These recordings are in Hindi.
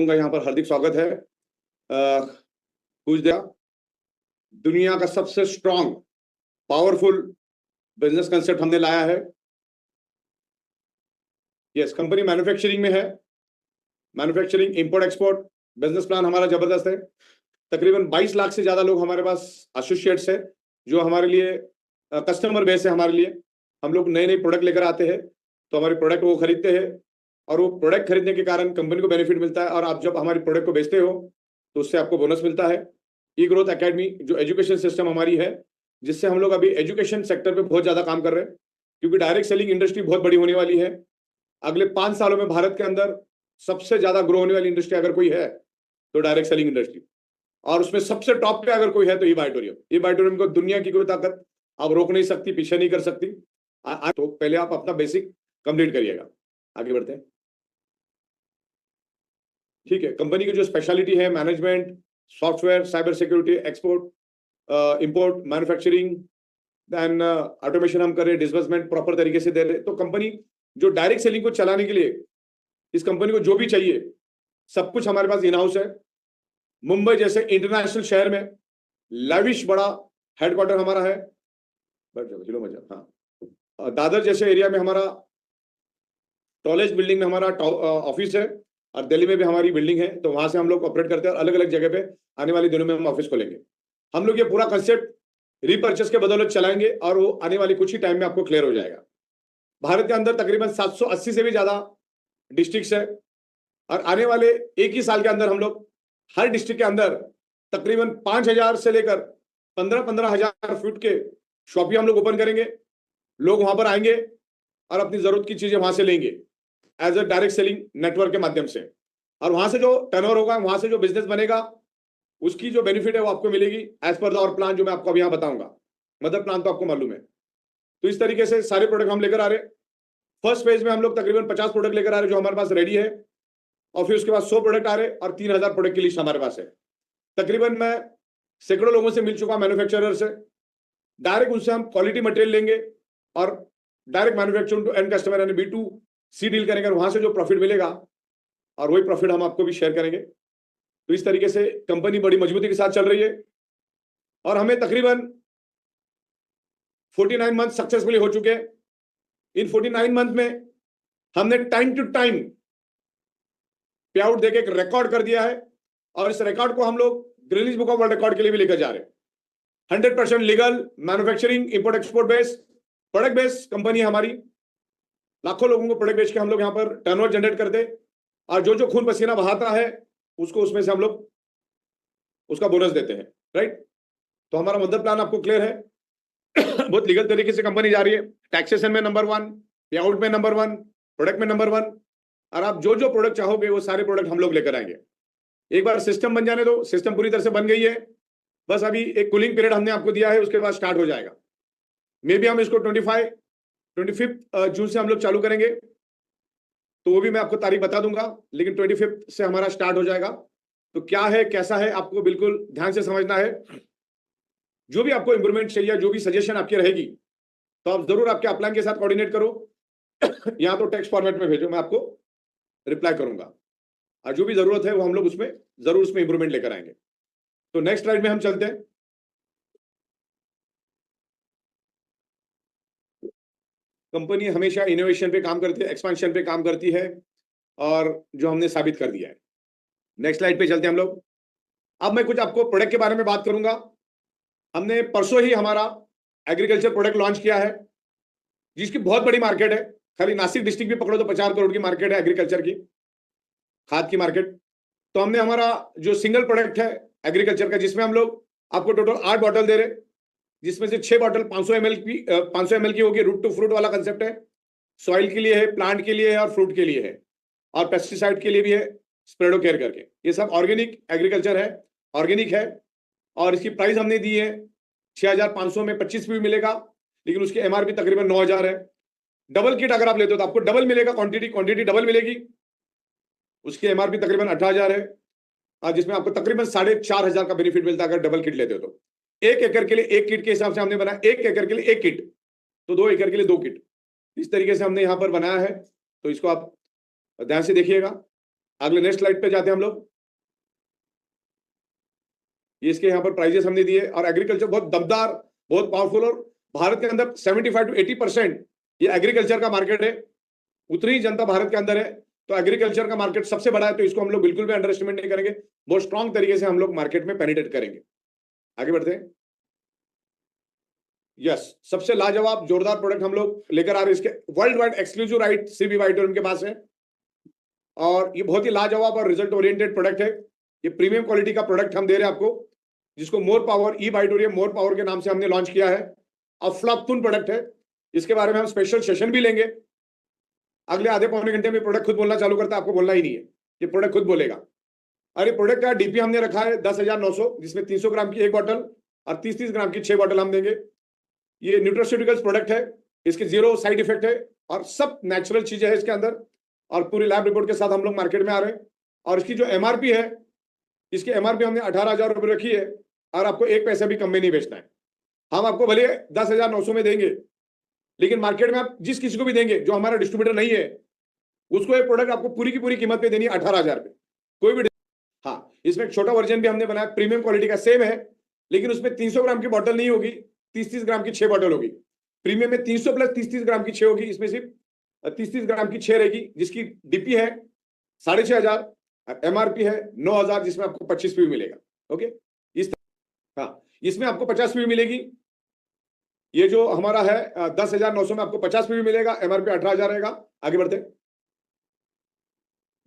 लोगों का यहाँ पर हार्दिक स्वागत है। कुछ दिया दुनिया का सबसे स्ट्रॉन्ग पावरफुल बिजनेस कंसेप्ट हमने लाया है। यस, कंपनी मैन्युफैक्चरिंग में है, manufacturing import export. Business plan हमारा जबरदस्त है। तकरीबन 22 लाख से ज्यादा लोग हमारे पास एसोसिएट्स है, जो हमारे लिए कस्टमर बेस है। हमारे लिए हम लोग नए नए प्रोडक्ट लेकर आते हैं, तो हमारे प्रोडक्ट वो खरीदते हैं, और वो प्रोडक्ट खरीदने के कारण कंपनी को बेनिफिट मिलता है, और आप जब हमारे प्रोडक्ट को बेचते हो तो उससे आपको बोनस मिलता है। ई ग्रोथ एकेडमी जो एजुकेशन सिस्टम हमारी है, जिससे हम लोग अभी एजुकेशन सेक्टर पे बहुत ज्यादा काम कर रहे हैं, क्योंकि डायरेक्ट सेलिंग इंडस्ट्री बहुत बड़ी होने वाली है। अगले 5 सालों में भारत के अंदर सबसे ज्यादा ग्रो होने वाली इंडस्ट्री अगर कोई है तो डायरेक्ट सेलिंग इंडस्ट्री, और उसमें सबसे टॉप पे अगर कोई है तो ई बायोटोरियम। ई बायोटोरियम को दुनिया की कोई ताकत आप रोक नहीं सकती, पीछे नहीं कर सकती। तो पहले आप अपना बेसिक कंप्लीट करिएगा, आगे बढ़ते हैं। ठीक है, कंपनी की जो स्पेशलिटी है management, software, cyber security, export, import, manufacturing, then automation हम कर रहे हैं, डिस्बर्समेंट प्रॉपर तरीके से दे रहे हैं। तो कंपनी जो डायरेक्ट सेलिंग को चलाने के लिए इस कंपनी को जो भी चाहिए सब कुछ हमारे पास इन हाउस है। मुंबई जैसे इंटरनेशनल शहर में लैविश बड़ा हेडक्वार्टर हमारा है। हाँ, दादर जैसे एरिया में हमारा टॉलेज बिल्डिंग में हमारा ऑफिस है, और दिल्ली में भी हमारी बिल्डिंग है। तो वहां से हम लोग ऑपरेट करते हैं, अलग अलग जगह पे आने वाले दिनों में हम ऑफिस खोलेंगे। हम लोग ये पूरा कंसेप्ट रीपर्चेस के बदौलत चलाएंगे, और वो आने वाली कुछ ही टाइम में आपको क्लियर हो जाएगा। भारत के अंदर तकरीबन 780 से भी ज्यादा डिस्ट्रिक्ट है, और आने वाले एक ही साल के अंदर हम लोग हर डिस्ट्रिक्ट के अंदर तकरीबन 5,000 से लेकर 15,000 फीट के शॉप हम लोग ओपन करेंगे। लोग वहां पर आएंगे और अपनी जरूरत की चीजें वहां से लेंगे as a direct selling network के माध्यम से, और वहां से जो टर्नओवर होगा, वहां से जो बिजनेस बनेगा, उसकी जो बेनिफिट है वो आपको मिलेगी एज पर द और प्लान जो मैं आपको अभी यहाँ बताऊंगा। मदर प्लान तो आपको मालूम है। तो इस तरीके से सारे प्रोडक्ट हम लेकर आ रहे हैं। फर्स्ट फेज में हम लोग तकरीबन 50 प्रोडक्ट लेकर आ रहे हैं जो हमारे पास रेडी है, और फिर उसके बाद 100 प्रोडक्ट आ रहे हैं, और 3,000 प्रोडक्ट की लिस्ट हमारे पास है। तकरीबन मैं सैकड़ों लोगों से मिल चुका मैन्युफैक्चरर से। डायरेक्ट उनसे हम क्वालिटी मटेरियल लेंगे और direct manufacturing to end customer यानी B2C डील करेंगे, वहां से जो प्रॉफिट मिलेगा और वही प्रॉफिट हम आपको भी शेयर करेंगे। तो इस तरीके से कंपनी बड़ी मजबूती के साथ चल रही है, और हमें तकरीबन 49 मंथ सक्सेसफुली हो चुके हैं। इन 49 मंथ में हमने टाइम टू टाइम पे आउट देके एक रिकॉर्ड कर दिया है, और इस रिकॉर्ड को हम लोग Guinness book of world record के लिए भी लेकर जा रहे हैं। 100% legal manufacturing import export base product base company हमारी। लाखों लोगों को प्रोडक्ट बेच के हम लोग यहाँ पर टर्नओवर जनरेट करते, और जो जो खून पसीना बहाता है उसको उसमें से हम लोग उसका बोनस देते हैं। राइट, तो हमारा मदर प्लान आपको क्लियर है। बहुत लीगल तरीके से कंपनी जा रही है। टैक्सेशन में नंबर 1, पे आउट में नंबर 1, प्रोडक्ट में नंबर 1, और आप जो जो प्रोडक्ट चाहोगे वो सारे प्रोडक्ट हम लोग लेकर आएंगे। एक बार सिस्टम बन जाने दो, सिस्टम पूरी तरह से बन गई है, बस अभी एक कूलिंग पीरियड हमने आपको दिया है, उसके बाद स्टार्ट हो जाएगा। मे बी हम इसको 25 जून से हम लोग चालू करेंगे, तो वो भी मैं आपको तारीख बता दूंगा, लेकिन 25 से हमारा स्टार्ट हो जाएगा। तो क्या है कैसा है आपको बिल्कुल ध्यान से समझना है। जो भी आपको इंप्रूवमेंट चाहिए, जो भी सजेशन आपकी रहेगी, तो आप जरूर आपके अपलाइन के साथ कोऑर्डिनेट करो, या तो टेक्स्ट फॉर्मेट में भेजो, मैं आपको रिप्लाई करूंगा, और जो भी जरूरत है वो हम लोग उसमें जरूर उसमें इंप्रूवमेंट लेकर आएंगे। तो नेक्स्ट स्लाइड में हम चलते हैं। कंपनी हमेशा इनोवेशन पे काम करती है, एक्सपेंशन पे काम करती है, और जो हमने साबित कर दिया है। नेक्स्ट स्लाइड पे चलते हैं हम लोग। अब मैं कुछ आपको प्रोडक्ट के बारे में बात करूंगा। हमने परसों ही हमारा एग्रीकल्चर प्रोडक्ट लॉन्च किया है, जिसकी बहुत बड़ी मार्केट है। खाली नासिक डिस्ट्रिक्ट भी पकड़ो तो 50 करोड़ की मार्केट है एग्रीकल्चर की, खाद की मार्केट। तो हमने हमारा जो सिंगल प्रोडक्ट है एग्रीकल्चर का, जिसमें हम लोग आपको टोटल 8 बॉटल दे रहे, जिसमें से 6 बॉटल 500 ml की होगी। रूट टू फ्रूट वाला कंसेप्ट है। सॉइल के लिए है, प्लांट के लिए है, और फ्रूट के लिए है, और पेस्टिसाइड के लिए भी है, स्प्रेडो केयर करके। ये सब ऑर्गेनिक एग्रीकल्चर है, ऑर्गेनिक है, और इसकी प्राइस हमने दी है 6,500 में 25 भी मिलेगा, लेकिन उसकी MRP तकरीबन 9,000 है। डबल किट अगर आप लेते हो तो आपको डबल मिलेगा, क्वांटिटी डबल मिलेगी। उसकी MRP तकरीबन 18,000 है, और जिसमें आपको तकरीबन 4,500 का बेनिफिट मिलता है अगर डबल किट लेते हो तो। 1 एकड़ के लिए 1 किट के हिसाब से हमने बनाया, 1 एकड़ के लिए 1 किट, तो 2 एकड़ के लिए 2 किट। इस तरीके से हमने यहां पर बनाया है, तो इसको आप ध्यान से देखिएगा। अगले नेक्स्ट स्लाइड पे जाते हैं हम लोग। ये इसके यहाँ पर प्राइजेस हमने दिए, और एग्रीकल्चर बहुत दमदार, बहुत पावरफुल, और भारत के अंदर 75 to 80% ये एग्रीकल्चर का मार्केट है। उतनी ही जनता भारत के अंदर है, तो एग्रीकल्चर का मार्केट सबसे बड़ा है, तो इसको हम लोग बिल्कुल भी अंडर एस्टिमेट नहीं करेंगे। बहुत स्ट्रांग तरीके से हम लोग मार्केट में पेनिट्रेट करेंगे। आगे बढ़ते हैं। यस, सबसे लाजवाब जोरदार प्रोडक्ट हम लोग लेकर आ रहे हैं। इसके worldwide exclusive right CB वाइटोरियम के पास है, और ये बहुत ही लाजवाब और रिजल्ट ओरिएंटेड प्रोडक्ट है। ये प्रीमियम क्वालिटी का प्रोडक्ट हम दे रहे हैं आपको, जिसको मोर पावर ई वाइटोरियम मोर पावर के नाम से हमने लॉन्च किया है। अफलातून प्रोडक्ट है, इसके बारे में हम स्पेशल सेशन भी लेंगे। अगले आधे पौने घंटे में प्रोडक्ट खुद बोलना चालू करता है, आपको बोलना ही नहीं है, ये प्रोडक्ट खुद बोलेगा। और ये प्रोडक्ट का डीपी हमने रखा है 10,900, जिसमें 300 ग्राम की एक बॉटल और 30-30 ग्राम की 6 बॉटल हम देंगे। ये न्यूट्रास्यूटिकल्स प्रोडक्ट है, इसके 0 साइड इफेक्ट है, और सब नेचुरल चीजें है इसके अंदर, और पूरी लैब रिपोर्ट के साथ हम लोग मार्केट में आ रहे हैं। और इसकी जो एमआरपी है, इसकी एमआरपी हमने 18,000 रुपये रखी है, और आपको एक पैसा भी कम में नहीं बेचना है। हम आपको भले 10,900 में देंगे, लेकिन मार्केट में आप जिस किसी को भी देंगे जो हमारा डिस्ट्रीब्यूटर नहीं है, उसको ये प्रोडक्ट आपको पूरी की पूरी कीमत पे देनी है 18,000 रुपये, कोई भी। हाँ, इसमें एक छोटा वर्जन भी हमने बनाया, प्रीमियम क्वालिटी का, सेम है, लेकिन उसमें 300 ग्राम की बॉटल नहीं होगी, 30-30 ग्राम की 6 बॉटल होगी। प्रीमियम में 300 प्लस 30-30 ग्राम की 6 होगी, इसमें सिर्फ 30-30 ग्राम की 6 रहेगी, जिसकी डीपी है 6,500, एमआरपी है 9,000, जिसमें आपको 25 पी मिलेगा। ओके, हाँ, इसमें आपको 50 पी मिलेगी। ये जो हमारा है 10,900 में आपको 50 पी मिलेगा, एमआरपी 18,000 रहेगा। आगे बढ़ते हैं।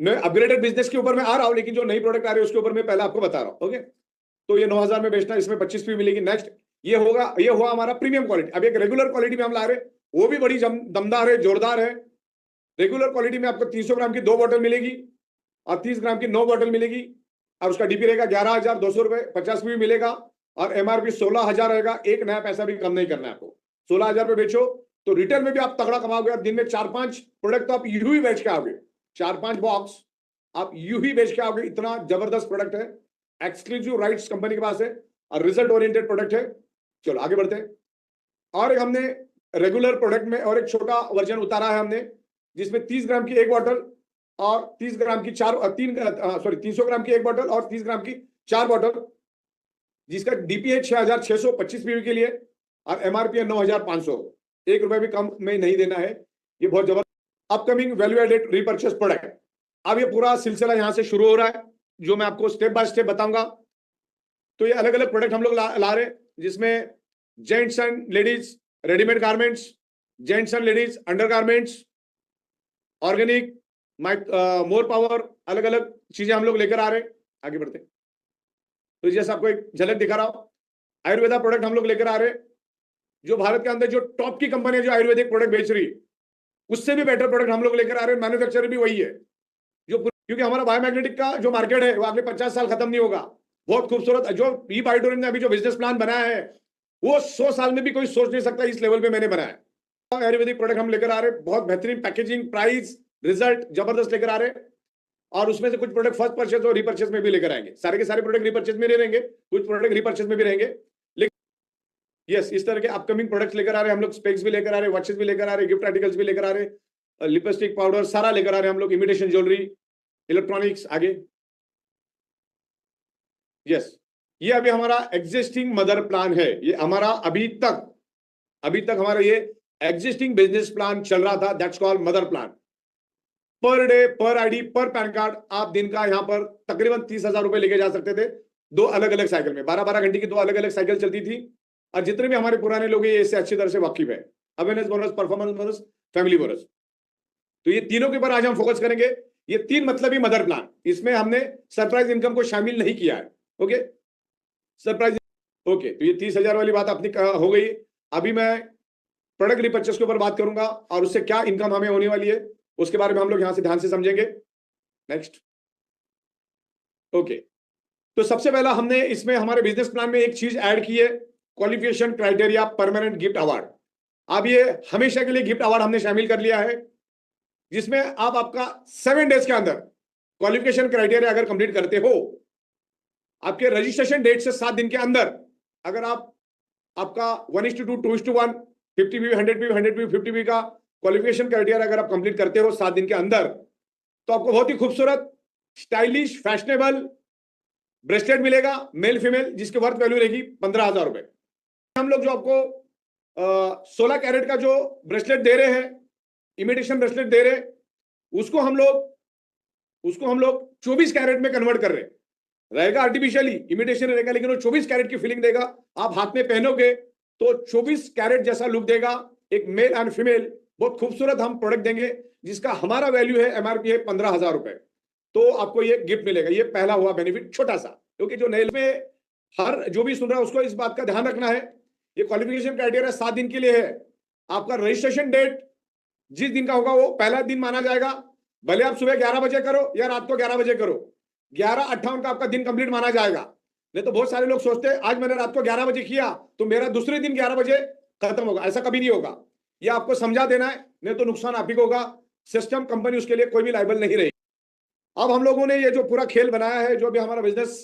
मैं अपग्रेडेड बिजनेस के ऊपर मैं आ रहा हूं, लेकिन जो नई प्रोडक्ट आ रही है उसके ऊपर मैं पहले आपको बता रहा हूं। ओके, तो ये 9,000 में बेचना, इसमें 25 पी मिलेगी। नेक्स्ट ये हुआ हमारा प्रीमियम क्वालिटी। अब एक रेगुलर क्वालिटी में हम ला रहे हैं, वो भी बड़ी दमदार है, जोरदार है। रेगुलर क्वालिटी में आपको 300 ग्राम की 2 बॉटल मिलेगी, और 30 ग्राम की 9 बॉटल मिलेगी, और उसका डीपी रहेगा 11,200 रुपए, 50 पी मिलेगा, और एमआरपी 16,000 रहेगा। एक नया पैसा भी कम नहीं करना है आपको। 16,000 पे बेचो तो रिटेल में भी आप तगड़ा कमाओगे, और दिन में 4-5 प्रोडक्ट तो आप यूं ही बेच के आओगे, 4-5 बॉक्स आप यूं ही बेच के आओगे। इतना जबरदस्त प्रोडक्ट है, एक्सक्लूसिव राइट्स कंपनी के पास है, और रिजल्ट ओरिएंटेड प्रोडक्ट है। चलो आगे बढ़ते हैं। और एक हमने रेगुलर प्रोडक्ट में और एक छोटा वर्जन उतारा है हमने, जिसमें 30 ग्राम की एक बॉटल और 30 ग्राम की 300 ग्राम की एक बॉटल और 30 ग्राम की 4 बॉटल, जिसका डीपी है 6,625 पीवी के लिए, और एमआरपी है 9,500। 1 रुपए भी कम में नहीं देना है। ये बहुत जबरदस्त upcoming value added repurchase product है। अब ये पूरा सिलसिला यहां से शुरू हो रहा है, जो मैं आपको स्टेप बाय स्टेप बताऊंगा। तो ये अलग अलग प्रोडक्ट हम लोग ला रहे हैं, जिसमें gents and ladies readymade garments, gents and ladies under garments, organic, more power, अलग अलग चीजें हम लोग लेकर आ रहे हैं। आगे बढ़ते हैं। तो जैसे आपको एक झलक दिखा रहा हूं, आयुर्वेदा प्रोडक्ट हम लोग लेकर आ रहे हैं, जो भारत के अंदर जो टॉप की कंपनी है जो आयुर्वेदिक प्रोडक्ट बेच रही है, उससे भी बेटर प्रोडक्ट हम लोग लेकर आ रहे हैं। मैन्युफैक्चरर भी वही है, जो, क्योंकि हमारा बायोमैग्नेटिक का जो मार्केट है वो अगले 50 साल खत्म नहीं होगा। बहुत खूबसूरत जो ई वाइटोरियम ने अभी जो बिजनेस प्लान बनाया है, वो 100 साल में भी कोई सोच नहीं सकता इस लेवल पे मैंने बनाया। आयुर्वेदिक प्रोडक्ट हम लेकर आ रहे हैं, बहुत बेहतरीन पैकेजिंग, प्राइस, रिजल्ट जबरदस्त लेकर आ रहे हैं। और उसमें से कुछ प्रोडक्ट फर्स्ट परचेज और रीपर्चेज में भी लेकर आएंगे। सारे के सारे प्रोडक्ट रीपर्चेज में नहीं रहेंगे, कुछ प्रोडक्ट रीपर्चेज में भी रहेंगे। लेकिन यस, इस तरह के अपकमिंग प्रोडक्ट्स लेकर आ रहे हैं हम लोग। स्पेक्स भी लेकर आ रहे हैं, वॉचेस भी लेकर आ रहे हैं, गिफ्ट आर्टिकल्स भी लेकर आ रहे हैं, लिपस्टिक, पाउडर, सारा लेकर आ रहे हैं हम लोग, इमिटेशन ज्वेलरी, इलेक्ट्रॉनिक्स। आगे यस, ये अभी हमारा एग्जिस्टिंग मदर प्लान है। ये हमारा अभी तक हमारा ये एग्जिस्टिंग बिजनेस प्लान चल रहा था, that's called mother plan. Per day, पर आईडी, पर पैन कार्ड आप दिन का यहाँ पर तकरीबन 30,000 रुपए लेके जा सकते थे। 2 अलग अलग साइकिल में 12-12 घंटे की 2 अलग अलग साइकिल चलती थी। और जितने भी हमारे पुराने लोग ये इससे अच्छी तरह से वाकिफ है। Awareness bonus, performance bonus, family bonus, तो ये तीनों के ऊपर आज हम फोकस करेंगे। ये 3 मतलब ही मदर प्लान, इसमें हमने सरप्राइज इनकम को शामिल नहीं किया है। ओके, सरप्राइज, ओके, तो ये 30,000 वाली बात अपनी हो गई। अभी मैं प्रोडक्ट रिपर्चेस के ऊपर बात करूंगा, और उससे क्या इनकम हमें होने वाली है उसके बारे में हम लोग यहां से ध्यान से समझेंगे। नेक्स्ट, ओके, तो सबसे पहला हमने इसमें हमारे बिजनेस प्लान में एक चीज ऐड की है, qualification criteria permanent gift award. अब ये हमेशा के लिए गिफ्ट अवार्ड हमने शामिल कर लिया है, जिसमें आप आपका 7 डेज के अंदर क्वालिफिकेशन क्राइटेरिया अगर कंप्लीट करते हो, आपके रजिस्ट्रेशन डेट से 7 दिन के अंदर, अगर आप आपका 1:2, 2:1, 50 पी, 100 पी, 100 पी, 50 पी का क्वालिफिकेशन क्राइटेरिया अगर आप कंप्लीट करते हो 7 दिन के अंदर, तो आपको बहुत ही खूबसूरत स्टाइलिश फैशनेबल ब्रेसलेट मिलेगा मेल फीमेल, जिसकी वर्थ वैल्यू रहेगी 15,000 रुपए। हम लोग जो आपको 16 कैरेट का जो ब्रेसलेट दे रहे हैं, इमिटेशन ब्रेसलेट दे रहे हैं, उसको हम लोग 24 कैरेट में कन्वर्ट कर रहे हैं। रहेगा आर्टिफिशियली इमिटेशन रहेगा, लेकिन वो 24 कैरेट की फीलिंग देगा। आप हाथ में पहनोगे तो 24 कैरेट जैसा लुक देगा। एक मेल एंड फीमेल बहुत खूबसूरत हम प्रोडक्ट देंगे, जिसका हमारा वैल्यू है, एमआरपी है 15,000 रुपए। तो आपको ये गिफ्ट मिलेगा। ये पहला हुआ बेनिफिट छोटा सा, क्योंकि जो नए में हर जो भी सुन रहा है उसको इस बात का ध्यान रखना है, ये क्वालिफिकेशन क्राइटेरिया 7 दिन के लिए है। आपका रजिस्ट्रेशन डेट जिस दिन का होगा वो पहला दिन माना जाएगा, भले आप सुबह 11 बजे करो या रात को 11 बजे करो। 11:58 का आपका दिन कंप्लीट माना जाएगा। नहीं तो बहुत सारे लोग सोचते हैं आज मैंने रात को 11 बजे किया तो मेरा दूसरे दिन 11 बजे खत्म होगा। ऐसा कभी नहीं होगा, ये आपको समझा देना है, नहीं तो नुकसान आप ही को होगा। सिस्टम कंपनी उसके लिए कोई भी लायबल नहीं रही। अब हम लोगों ने ये जो पूरा खेल बनाया है, जो भी हमारा बिजनेस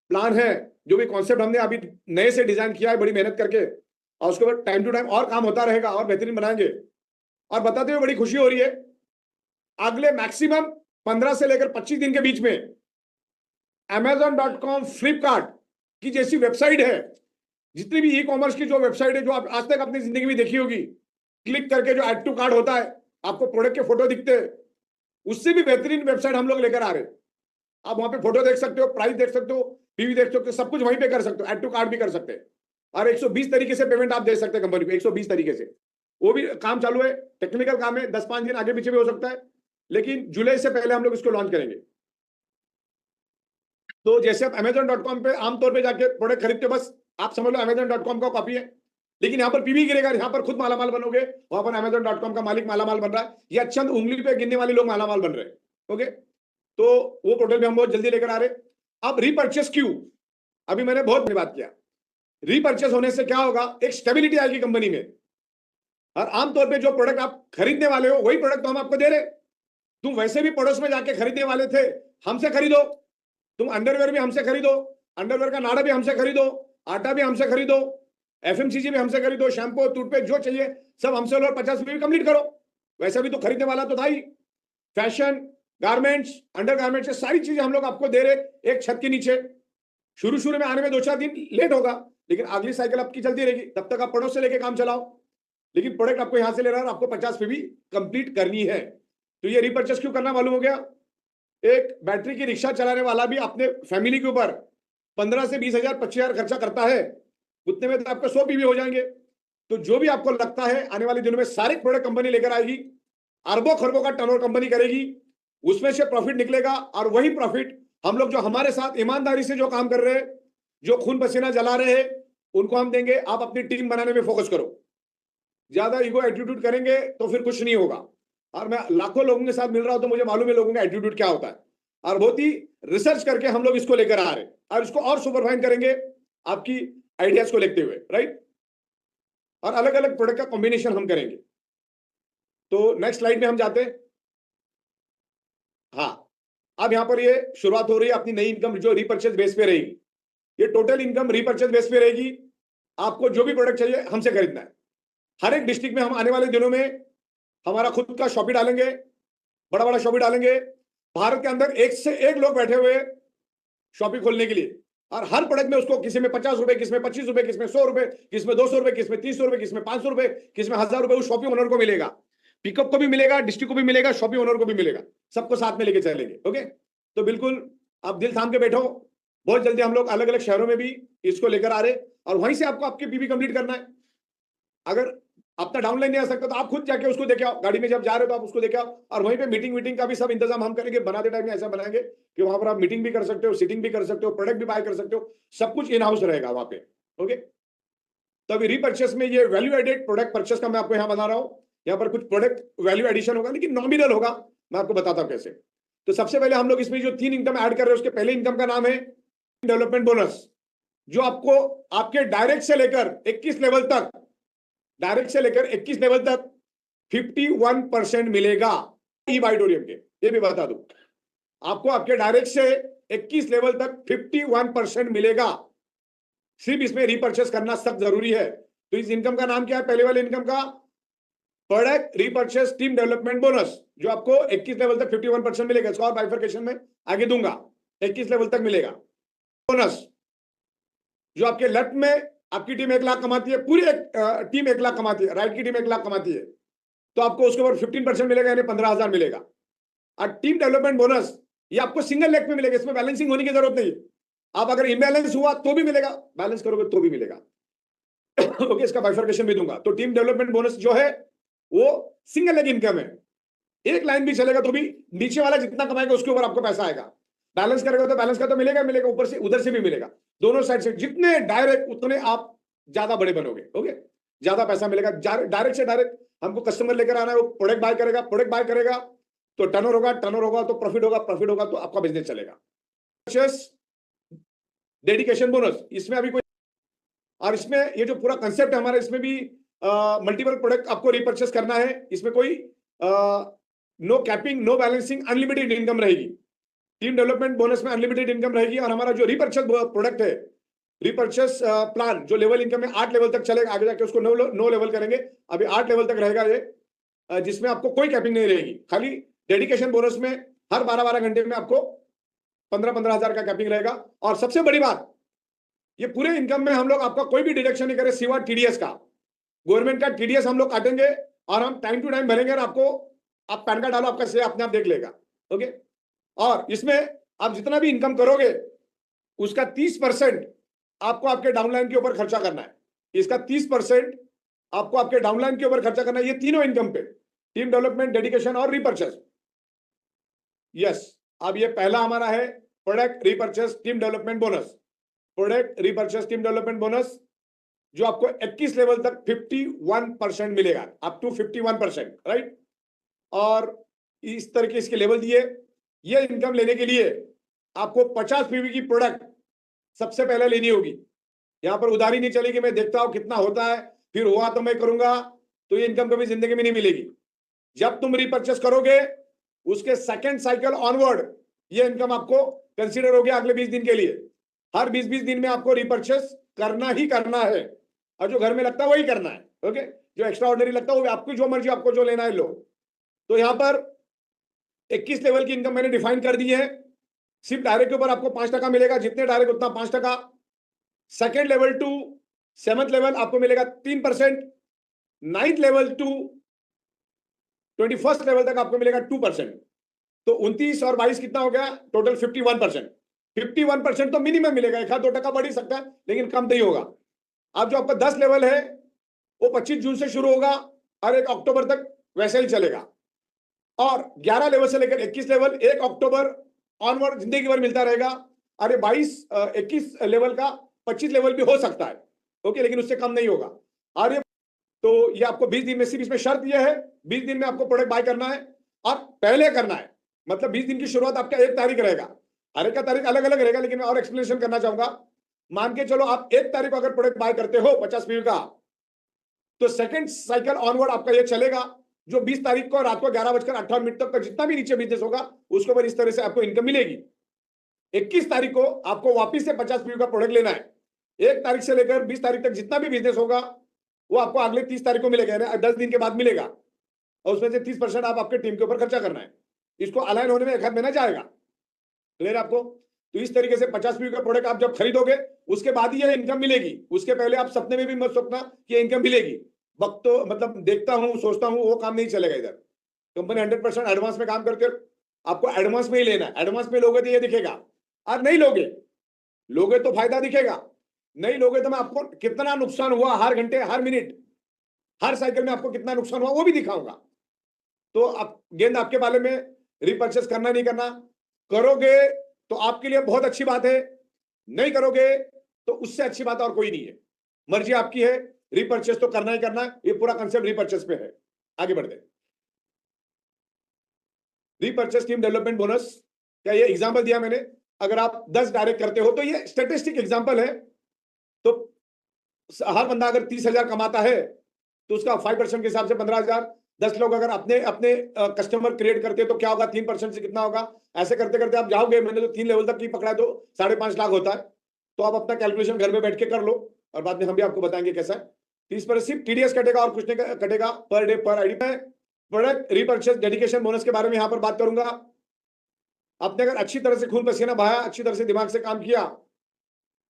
प्लान है, जो भी कॉन्सेप्ट हमने अभी नए से डिजाइन किया है बड़ी मेहनत करके, और उसके बाद टाइम टू टाइम और काम होता रहेगा और बेहतरीन बनाएंगे। और बताते हुए बड़ी खुशी हो रही है, अगले मैक्सिमम 15 से लेकर 25 दिन के बीच में Amazon.com, फ्लिपकार्ट की जैसी वेबसाइट है, जितनी भी ई कॉमर्स की जो वेबसाइट है, जो आप आज तक अपनी जिंदगी में देखी होगी, क्लिक करके जो ऐड टू कार्ट होता है, आपको प्रोडक्ट के फोटो दिखते हैं, उससे भी बेहतरीन वेबसाइट हम लोग लेकर आ रहे हैं। आप वहां पे फोटो देख सकते हो, प्राइस देख सकते हो, पीवी देख सकते हो, सब कुछ वहीं पे कर सकते हो, ऐड टू कार्ट भी कर सकते हैं। और 120 तरीके से पेमेंट आप दे सकते हैं कंपनी को, 120 तरीके से। वो भी काम चालू है, टेक्निकल काम है, 10-5 दिन आगे पीछे भी हो सकता है, लेकिन जुलाई से पहले हम लोग इसको लॉन्च करेंगे। तो जैसे आप Amazon.com पे आमतौर पे जाके प्रोडक्ट खरीदते हो, बस आप समझ लो Amazon.com का कॉपी है, लेकिन यहाँ पर पीवी गिरेगा, यहाँ पर खुद मालामाल बनोगे, वहां पर Amazon.com का मालिक मालामाल बन रहा है, या चंद उंगली पे गिनने वाले लोग मालामाल बन रहे हैं। ओके, तो वो पोर्टल भी हम बहुत जल्दी लेकर आ रहे हैं। अब रीपर्चेस क्यों, अभी मैंने बहुत बात किया, रीपर्चेस होने से क्या होगा, एक स्टेबिलिटी आएगी कंपनी में। और आमतौर पर जो प्रोडक्ट आप खरीदने वाले हो वही प्रोडक्ट तो हम आपको दे रहे। तुम वैसे भी पड़ोस में जाके खरीदने वाले थे, हमसे खरीदो। तुम अंडरवेयर भी हमसे खरीदो, अंडरवेयर का नाड़ा भी हमसे खरीदो, आटा भी हमसे खरीदो, एफएमसीजी भी हमसे खरीदो, शैम्पू टूथपेस्ट जो चाहिए सब हमसे लो, और 50 रुपये भी कंप्लीट करो। वैसे भी तो खरीदने वाला तो था ही। फैशन, गारमेंट्स, अंडर गारमेंट्स, सारी चीजें हम लोग आपको दे रहे एक छत के नीचे। शुरू में आने में 2-4 दिन लेट होगा, लेकिन अगली साइकिल आपकी चलती रहेगी, तब तक आप पड़ोस से लेके काम चलाओ। लेकिन प्रोडक्ट आपको यहां से ले रहा है, आपको 50 पे भी कंप्लीट करनी है। तो ये रीपर्चेस क्यों करना मालूम हो गया। एक बैटरी की रिक्शा चलाने वाला भी अपने फैमिली के ऊपर 15 से 20 हजार 25 हजार खर्चा करता है, उतने में तो आपके 100 पीवी हो जाएंगे। तो जो भी आपको लगता है आने वाले दिनों में सारे प्रोडक्ट कंपनी लेकर आएगी, अरबों खरबों का टर्नओवर कंपनी करेगी, उसमें से प्रॉफिट निकलेगा, और वही प्रॉफिट हम लोग जो हमारे साथ ईमानदारी से जो काम कर रहे हैं, जो खून पसीना जला रहे हैं, उनको हम देंगे। आप अपनी टीम बनाने में फोकस करो, ज्यादा ईगो एटीट्यूड करेंगे तो फिर कुछ नहीं होगा। और मैं लाखों लोगों के साथ मिल रहा हूं तो मुझे मालूम है लोगों का एटीट्यूड क्या होता है, और बहुत ही रिसर्च करके हम लोग इसको लेकर आ रहे हैं, और इसको और सुपरफाइन करेंगे आपकी आइडियाज को लेते हुए, राइट। और अलग अलग प्रोडक्ट का कॉम्बिनेशन हम करेंगे। तो नेक्स्ट स्लाइड में हम जाते हैं। हाँ, अब यहां पर ये शुरुआत हो रही है अपनी नई इनकम जो रीपर्चेज बेस पे रहेगी। ये टोटल इनकम रीपर्चेज बेस पे रहेगी। आपको जो भी प्रोडक्ट चाहिए हमसे खरीदना है। हर एक डिस्ट्रिक्ट में हम आने वाले दिनों में हमारा खुद का शॉपी डालेंगे, बड़ा बड़ा शॉपी डालेंगे। भारत के अंदर एक से एक लोग बैठे हुए शॉपी खोलने के लिए, और हर प्रोडक्ट में उसको किसी में 50 रुपए, किसमें 25 रुपए, किसमें 100 रुपए, किसमें 200 रुपए, किसमें 300 रुपए, किसमें 500 रुपए, किसमें 1000 रुपए, उस शॉपी ओनर को मिलेगा। पिकअप को भी मिलेगा, डिस्ट्रिक्ट को भी मिलेगा, शॉपी ओनर को भी मिलेगा, सबको साथ में लेके चलेंगे। ओके, तो बिल्कुल आप दिल थाम के बैठो, बहुत जल्दी हम लोग अलग अलग शहरों में भी इसको लेकर आ रहे, और वहीं से आपको आपकी पीवी कंप्लीट करना है। अगर अपना डाउनलाइन नहीं आ सकता तो आप खुद जाके उसको देखे आओ, गाड़ी में जब जा रहे हो तो आप उसको देखे आओ, और वहीं पे मीटिंग का भी सब इंतजाम हम करेंगे। बनाते टाइम में ऐसा बनाएंगे कि वहां पर आप मीटिंग भी कर सकते हो, सिटिंग भी कर सकते हो, प्रोडक्ट भी बाय कर सकते हो, सब कुछ इन हाउस रहेगा वहां पे। ओके, तो अभी रीपर्चेस में ये वैल्यू एडेड प्रोडक्ट परचेस का मैं आपको यहाँ बता रहा हूँ। यहाँ पर कुछ प्रोडक्ट वैल्यू एडिशन होगा, लेकिन नॉमिनल होगा, मैं आपको बताता हूँ कैसे। तो सबसे पहले हम लोग इसमें जो 3 इनकम ऐड कर रहे हैं, उसके पहले इनकम का नाम है डेवलपमेंट बोनस, जो आपको आपके डायरेक्ट से लेकर 21 लेवल तक, डायरेक्ट से लेकर 21 लेवल तक 51% मिलेगा ई बाइटोरियम के। ये भी बता दूं आपको, आपके डायरेक्ट से 21 लेवल तक 51% मिलेगा। सिर्फ इसमें रीपर्चेस करना सख्त जरूरी है। तो इस इनकम का नाम क्या है, पहले वाले इनकम का product repurchase team development bonus, जो आपको 21 लेवल तक 51% मिलेगा। इसका और बाइफरकेशन में आगे दूंगा, 21 लेवल तक मिलेगा। बोनस जो आपके लेफ्ट में आपकी टीम 1 लाख कमाती है, पूरी टीम 1 लाख कमाती है, राइट की टीम 1 लाख कमाती है, तो आपको उसके ऊपर 15% मिलेगा, यानी 15,000 मिलेगा। और टीम डेवलपमेंट बोनस ये आपको सिंगल लेग में मिलेगा, इसमें बैलेंसिंग होने की जरूरत नहीं है। आप अगर इम्बैलेंस हुआ तो भी मिलेगा, बैलेंस करोगे तो भी मिलेगा। ओके, इसका बाइफर्केशन भी दूंगा। तो टीम डेवलपमेंट बोनस जो है वो सिंगल लेग इनकम है, एक लाइन भी चलेगा तो भी नीचे वाला जितना कमाएगा उसके ऊपर आपको पैसा आएगा। बैलेंस करेगा तो बैलेंस का तो मिलेगा मिलेगा, ऊपर से उधर से भी मिलेगा, दोनों साइड से जितने डायरेक्ट उतने आप ज्यादा बड़े बनोगे। ओके, ज्यादा पैसा मिलेगा। डायरेक्ट से डायरेक्ट हमको कस्टमर लेकर आना है, वो प्रोडक्ट बाय करेगा, प्रोडक्ट बाय करेगा तो टर्नओवर होगा, टर्नओवर होगा तो प्रॉफिट होगा, प्रॉफिट होगा तो आपका बिजनेस चलेगा। डेडिकेशन बोनस इसमें अभी कोई, और इसमें ये जो पूरा कंसेप्ट है हमारा, इसमें भी मल्टीपल प्रोडक्ट आपको रिपर्चेस करना है। इसमें कोई no capping, no balancing, unlimited income रहेगी। टीम डेवलपमेंट बोनस में अनलिमिटेड इनकम रहेगी। और हमारा जो रिपर्चेस प्रोडक्ट है, रिपर्चेस प्लान जो लेवल इनकम में 8 लेवल तक चलेगा, आगे जाके उसको 9 लेवल करेंगे, अभी 8 लेवल तक रहेगा ये, जिसमें आपको कोई कैपिंग नहीं रहेगी। खाली डेडिकेशन बोनस में हर 12-12 घंटे में आपको 15-15 हजार का कैपिंग रहेगा। और सबसे बड़ी बात, ये पूरे इनकम में हम लोग आपका कोई भी डिडक्शन नहीं करें सिवा टीडीएस का। गवर्नमेंट का टीडीएस हम लोग काटेंगे और हम टाइम टू टाइम भरेंगे, और आपको आप पैन कार्ड डालो, आपका से अपने आप देख लेगा। ओके, और इसमें आप जितना भी इनकम करोगे उसका 30% आपको आपके डाउनलाइन के ऊपर खर्चा करना है। इसका 30% आपको आपके डाउनलाइन के ऊपर खर्चा करना है, ये तीनों इनकम पे, टीम डेवलपमेंट, डेडिकेशन और रिपर्चेस। यस, अब ये पहला हमारा है product repurchase team development bonus. Product repurchase team development bonus जो आपको 21 लेवल तक 51% मिलेगा, अप टू 51%, राइट। और इस तरह के इसके लेवल दिए। ये इनकम लेने के लिए आपको 50 पीवी की प्रोडक्ट सबसे पहले लेनी होगी। यहां पर उधारी नहीं चलेगी, मैं देखता हूं कितना होता है फिर हुआ तो मैं करूंगा, तो ये इनकम कभी जिंदगी में नहीं मिलेगी। जब तुम रिपर्चेस करोगे उसके सेकंड साइकिल ऑनवर्ड ये इनकम आपको कंसीडर होगी अगले 20 दिन के लिए। हर 20-20 दिन में आपको रिपर्चेस करना ही करना है, और जो घर में लगता है वही करना है। ओके, जो एक्स्ट्रा ऑर्डिनरी लगता है वो आपकी जो मर्जी, आपको जो लेना है लो। तो यहां पर 21 लेवल की इनकम मैंने डिफाइन कर दी है। सिर्फ डायरेक्ट के ऊपर आपको 5% मिलेगा, जितने डायरेक्ट उतना 5%। Second level two 7th level आपको मिलेगा 3%। 9th level two 21st level तक आपको मिलेगा 2%। तो 29 और 22 कितना हो गया, टोटल 51%। 51% तो मिनिमम मिलेगा, 1-2% बढ़ ही सकता है लेकिन कम नहीं होगा। अब जो आपका 10 लेवल है वो 25 जून से शुरू होगा और 1 अक्टूबर तक वैसे ही चलेगा। और 11 लेवल से लेकर 21 लेवल 1 अक्टूबर ऑनवर्ड जिंदगी भर मिलता रहेगा। अरे 21 लेवल का 25 लेवल भी हो सकता है, ओके, लेकिन उससे कम नहीं होगा। और ये तो ये आपको 20 दिन में, सिर्फ इसमें शर्त यह है 20 दिन में आपको प्रोडक्ट बाय करना है और पहले करना है। मतलब 20 दिन की शुरुआत आपका 1 तारीख रहेगा, हर एक का तारीख अलग अलग रहेगा, लेकिन मैं और एक्सप्लेनेशन करना चाहूंगा। मान के चलो आप 1 तारीख को अगर प्रोडक्ट बाय करते हो 50 पीवी का, तो सेकंड साइकिल ऑनवर्ड आपका ये चलेगा, जो 20 तारीख को रात को 11:58 तक का जितना भी नीचे बिजनेस होगा उसके ऊपर इस तरह से आपको इनकम मिलेगी। 21 तारीख को आपको वापिस से 50 पीवी का प्रोडक्ट लेना है। 1 तारीख से लेकर 20 तारीख तक जितना भी बिजनेस होगा वो आपको अगले 30 तारीख को मिलेगा, 10 दिन के बाद मिलेगा, और उसमें से 30% आप आपके टीम के ऊपर खर्चा करना है। इसको अलाइन होने में 1 महीना जाएगा। क्लियर आपको? तो इस तरीके से 50 पीवी का प्रोडक्ट आप जब खरीदोगे उसके बाद ही यह इनकम मिलेगी। उसके पहले आप सपने में भी मत सोचना कि इनकम मिलेगी। वक्त तो मतलब देखता हूं, सोचता हूं, वो काम नहीं चलेगा। इधर कंपनी 100% एडवांस में काम करते हो, आपको एडवांस में ही लेना है। एडवांस में लोगे तो ये दिखेगा, और नहीं लोगे तो फायदा दिखेगा, नहीं लोगे तो मैं आपको कितना नुकसान हुआ हर घंटे, हर मिनट, हर साइकिल में आपको कितना नुकसान हुआ वो भी दिखाऊंगा। तो आप गेंद आपके बाले में, रिपर्चेस करना नहीं करना, करोगे तो आपके लिए बहुत अच्छी बात है, नहीं करोगे तो उससे अच्छी बात और कोई नहीं है। मर्जी आपकी है, रिपर्चेस तो करना ही करना है। ये पूरा कंसेप्ट रिपर्चेस पे है। आगे बढ़ते, रिपर्चेस टीम डेवलपमेंट बोनस का ये एग्जांपल दिया मैंने। अगर आप 10 डायरेक्ट करते हो तो ये स्टैटिस्टिक एग्जांपल है। तो हर बंदा अगर 30,000 कमाता है तो उसका 5% के हिसाब से 15,000। 10 लोग अगर अपने अपने कस्टमर क्रिएट करते हैं तो क्या होगा, 3% से कितना होगा। ऐसे करते करते आप जाओगे, मैंने तो 3 लेवल तक की पकड़ा है तो 5.5 लाख होता है। तो आप अपना कैलकुलेशन घर में बैठ के कर लो, और बाद में हम भी आपको बताएंगे कैसा है। 30% सिर्फ टीडीएस कटेगा और कुछ नहीं कटेगा, पर डे पर आईडी में। प्रोडक्ट रिपर्चेस डेडिकेशन बोनस के बारे में यहां पर बात करूंगा। आपने अगर अच्छी तरह से खून पसीना बहाया, अच्छी तरह से दिमाग से काम किया,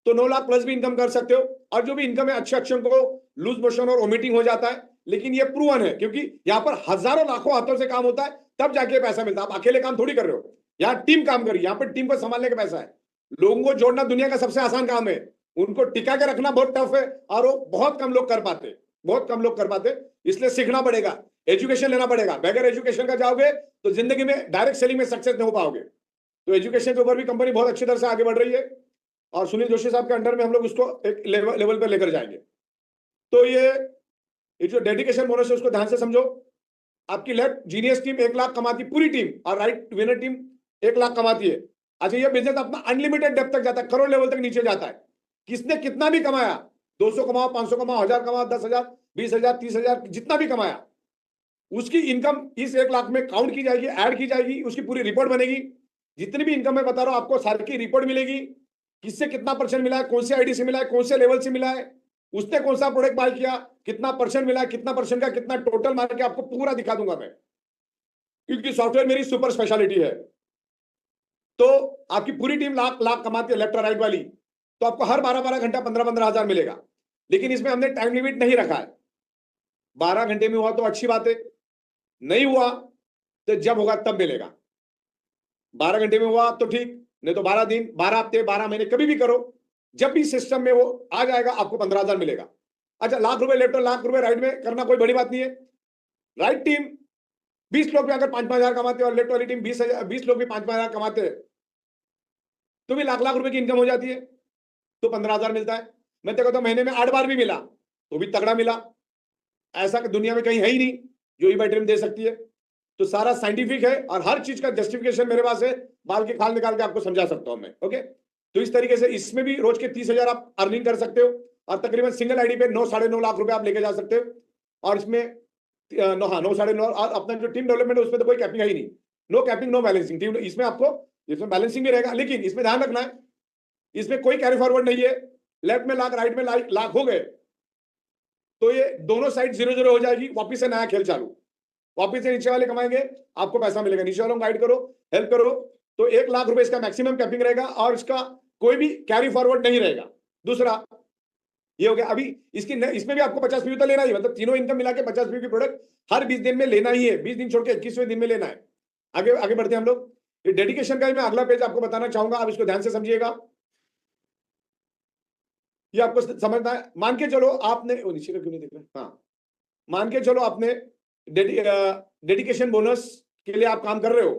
तो 9 लाख प्लस भी इनकम कर सकते हो। और जो भी इनकम है, अच्छे अच्छे को लूज मोशन और वोमिटिंग हो जाता है, लेकिन ये प्रूवन है, क्योंकि यहाँ पर हजारों लाखों हाथों से काम होता है, तब जाके पैसा मिलता है। आप अकेले काम थोड़ी कर रहे हो, यहाँ टीम काम कर रही है, यहाँ पर टीम को संभालने का पैसा है। लोगों को जोड़ना दुनिया का सबसे आसान काम है, उनको टिका के रखना बहुत टफ है, और वो बहुत कम लोग कर पाते, बहुत कम लोग कर पाते। इसलिए सीखना पड़ेगा, एजुकेशन लेना पड़ेगा। बगैर एजुकेशन का जाओगे तो जिंदगी में डायरेक्ट सेलिंग में सक्सेस नहीं हो पाओगे। तो एजुकेशन के ऊपर भी कंपनी बहुत अच्छी तरह से आगे बढ़ रही है, और सुनील जोशी साहब के अंडर में हम लोग उसको एक लेवल पर लेकर जाएंगे। तो ये जो डेडिकेशन बोनस है उसको ध्यान से समझो। आपकी लेफ्ट जीनियस टीम 1 लाख कमाती, पूरी टीम, और राइट विनर टीम 1 लाख कमाती है। अच्छा, ये बिजनेस अपना अनलिमिटेड डेप्थ तक जाता है, करोड़ लेवल तक नीचे जाता है। किसने कितना भी कमाया, 200 कमाओ, 500 कमाओ, 1000 कमाओ, 10,000, 20,000, 30,000, जितना भी कमाया, उसकी इनकम इस 1 लाख में काउंट की जाएगी, ऐड की जाएगी, उसकी पूरी रिपोर्ट बनेगी। जितनी भी इनकम मैं बता रहा हूं आपको, सारी की रिपोर्ट मिलेगी। किससे कितना परसेंट मिला है, कौन से आईडी से मिला है, कौन से लेवल से मिला है, उसने कौन सा प्रोडक्ट बाय किया, कितना परसेंट मिला है, कितना परसेंट का कितना टोटल मार के आपको पूरा दिखा दूंगा मैं, क्योंकि सॉफ्टवेयर मेरी सुपर स्पेशलिटी है। तो आपकी पूरी टीम लाख लाख कमाती है, लेफ्ट और राइट वाली, तो आपको हर 12-12 घंटा 15-15 हजार मिलेगा। लेकिन इसमें हमने टाइम लिमिट नहीं रखा है। 12 घंटे में हुआ तो अच्छी बात है, नहीं हुआ तो जब होगा तब मिलेगा। 12 घंटे में हुआ तो ठीक, नहीं तो 12 दिन, 12 हफ्ते, 12 महीने, कभी भी करो, जब भी सिस्टम में वो आ जाएगा आपको 15,000 मिलेगा। अच्छा, लाख रुपए लेफ्ट और लाख रुपए राइट में करना कोई बड़ी बात नहीं है। राइट टीम 20 लोग भी अगर 5-5 हजार कमाते हैं, और लेफ्ट वाली टीम 20 लोग भी 5-5 हजार कमाते हैं, तो भी लाख लाख रुपए की इनकम हो जाती है, तो 15,000 मिलता है। मैं तो कहता हूं महीने में 8 बार भी मिला तो भी तगड़ा मिला। ऐसा दुनिया में कहीं है ही नहीं जो ई बाई ड्रीम दे सकती है। तो सारा साइंटिफिक है, और हर चीज का जस्टिफिकेशन मेरे पास है, बाल की खाल निकाल के आपको समझा सकता हूं मैं। ओके, तो इस तरीके से इसमें भी रोज के 30,000 आप अर्निंग कर सकते हो, और तकरीबन सिंगल आईडी पे 9-9.5 लाख रुपए आप लेके जा सकते हो। और इसमें 9-9.5, और अपना जो टीम डेवलपमेंट है उसमें तो कोई कैपिंग है ही नहीं, no capping no balancing team. इसमें आपको, इसमें बैलेंसिंग भी रहेगा, लेकिन इसमें ध्यान रखना है, इसमें कोई कैरी फॉरवर्ड नहीं है। लेफ्ट में लाख, राइट में लाख हो गए तो ये दोनों साइड 0-0 हो जाएगी, वापिस से नया खेल चालू, वापिस से नीचे वाले कमाएंगे, आपको पैसा मिलेगा, नीचे वालों को गाइड करो, हेल्प करो। तो 1 लाख रुपए इसका मैक्सिमम कैपिंग रहेगा, और इसका कोई भी कैरी फॉरवर्ड नहीं रहेगा। दूसरा ये हो गया। अभी इसमें भी आपको 50 तो लेना ही, मतलब तीनों इनकम मिला के 50 की प्रोडक्ट हर 20 दिन में लेना ही है, 20 दिन छोड़ के 21वें दिन में लेना है। आगे आगे बढ़ते हैं हम लोग। ये डेडिकेशन का ही मैं अगला पेज आपको बताना चाहूंगा, आप इसको ध्यान से समझिएगा, ये आपको समझना है। मान के चलो आपने, नीचे क्यों नहीं दिख रहा, हाँ, मान के चलो आपने डेडिकेशन बोनस के लिए आप काम कर रहे हो,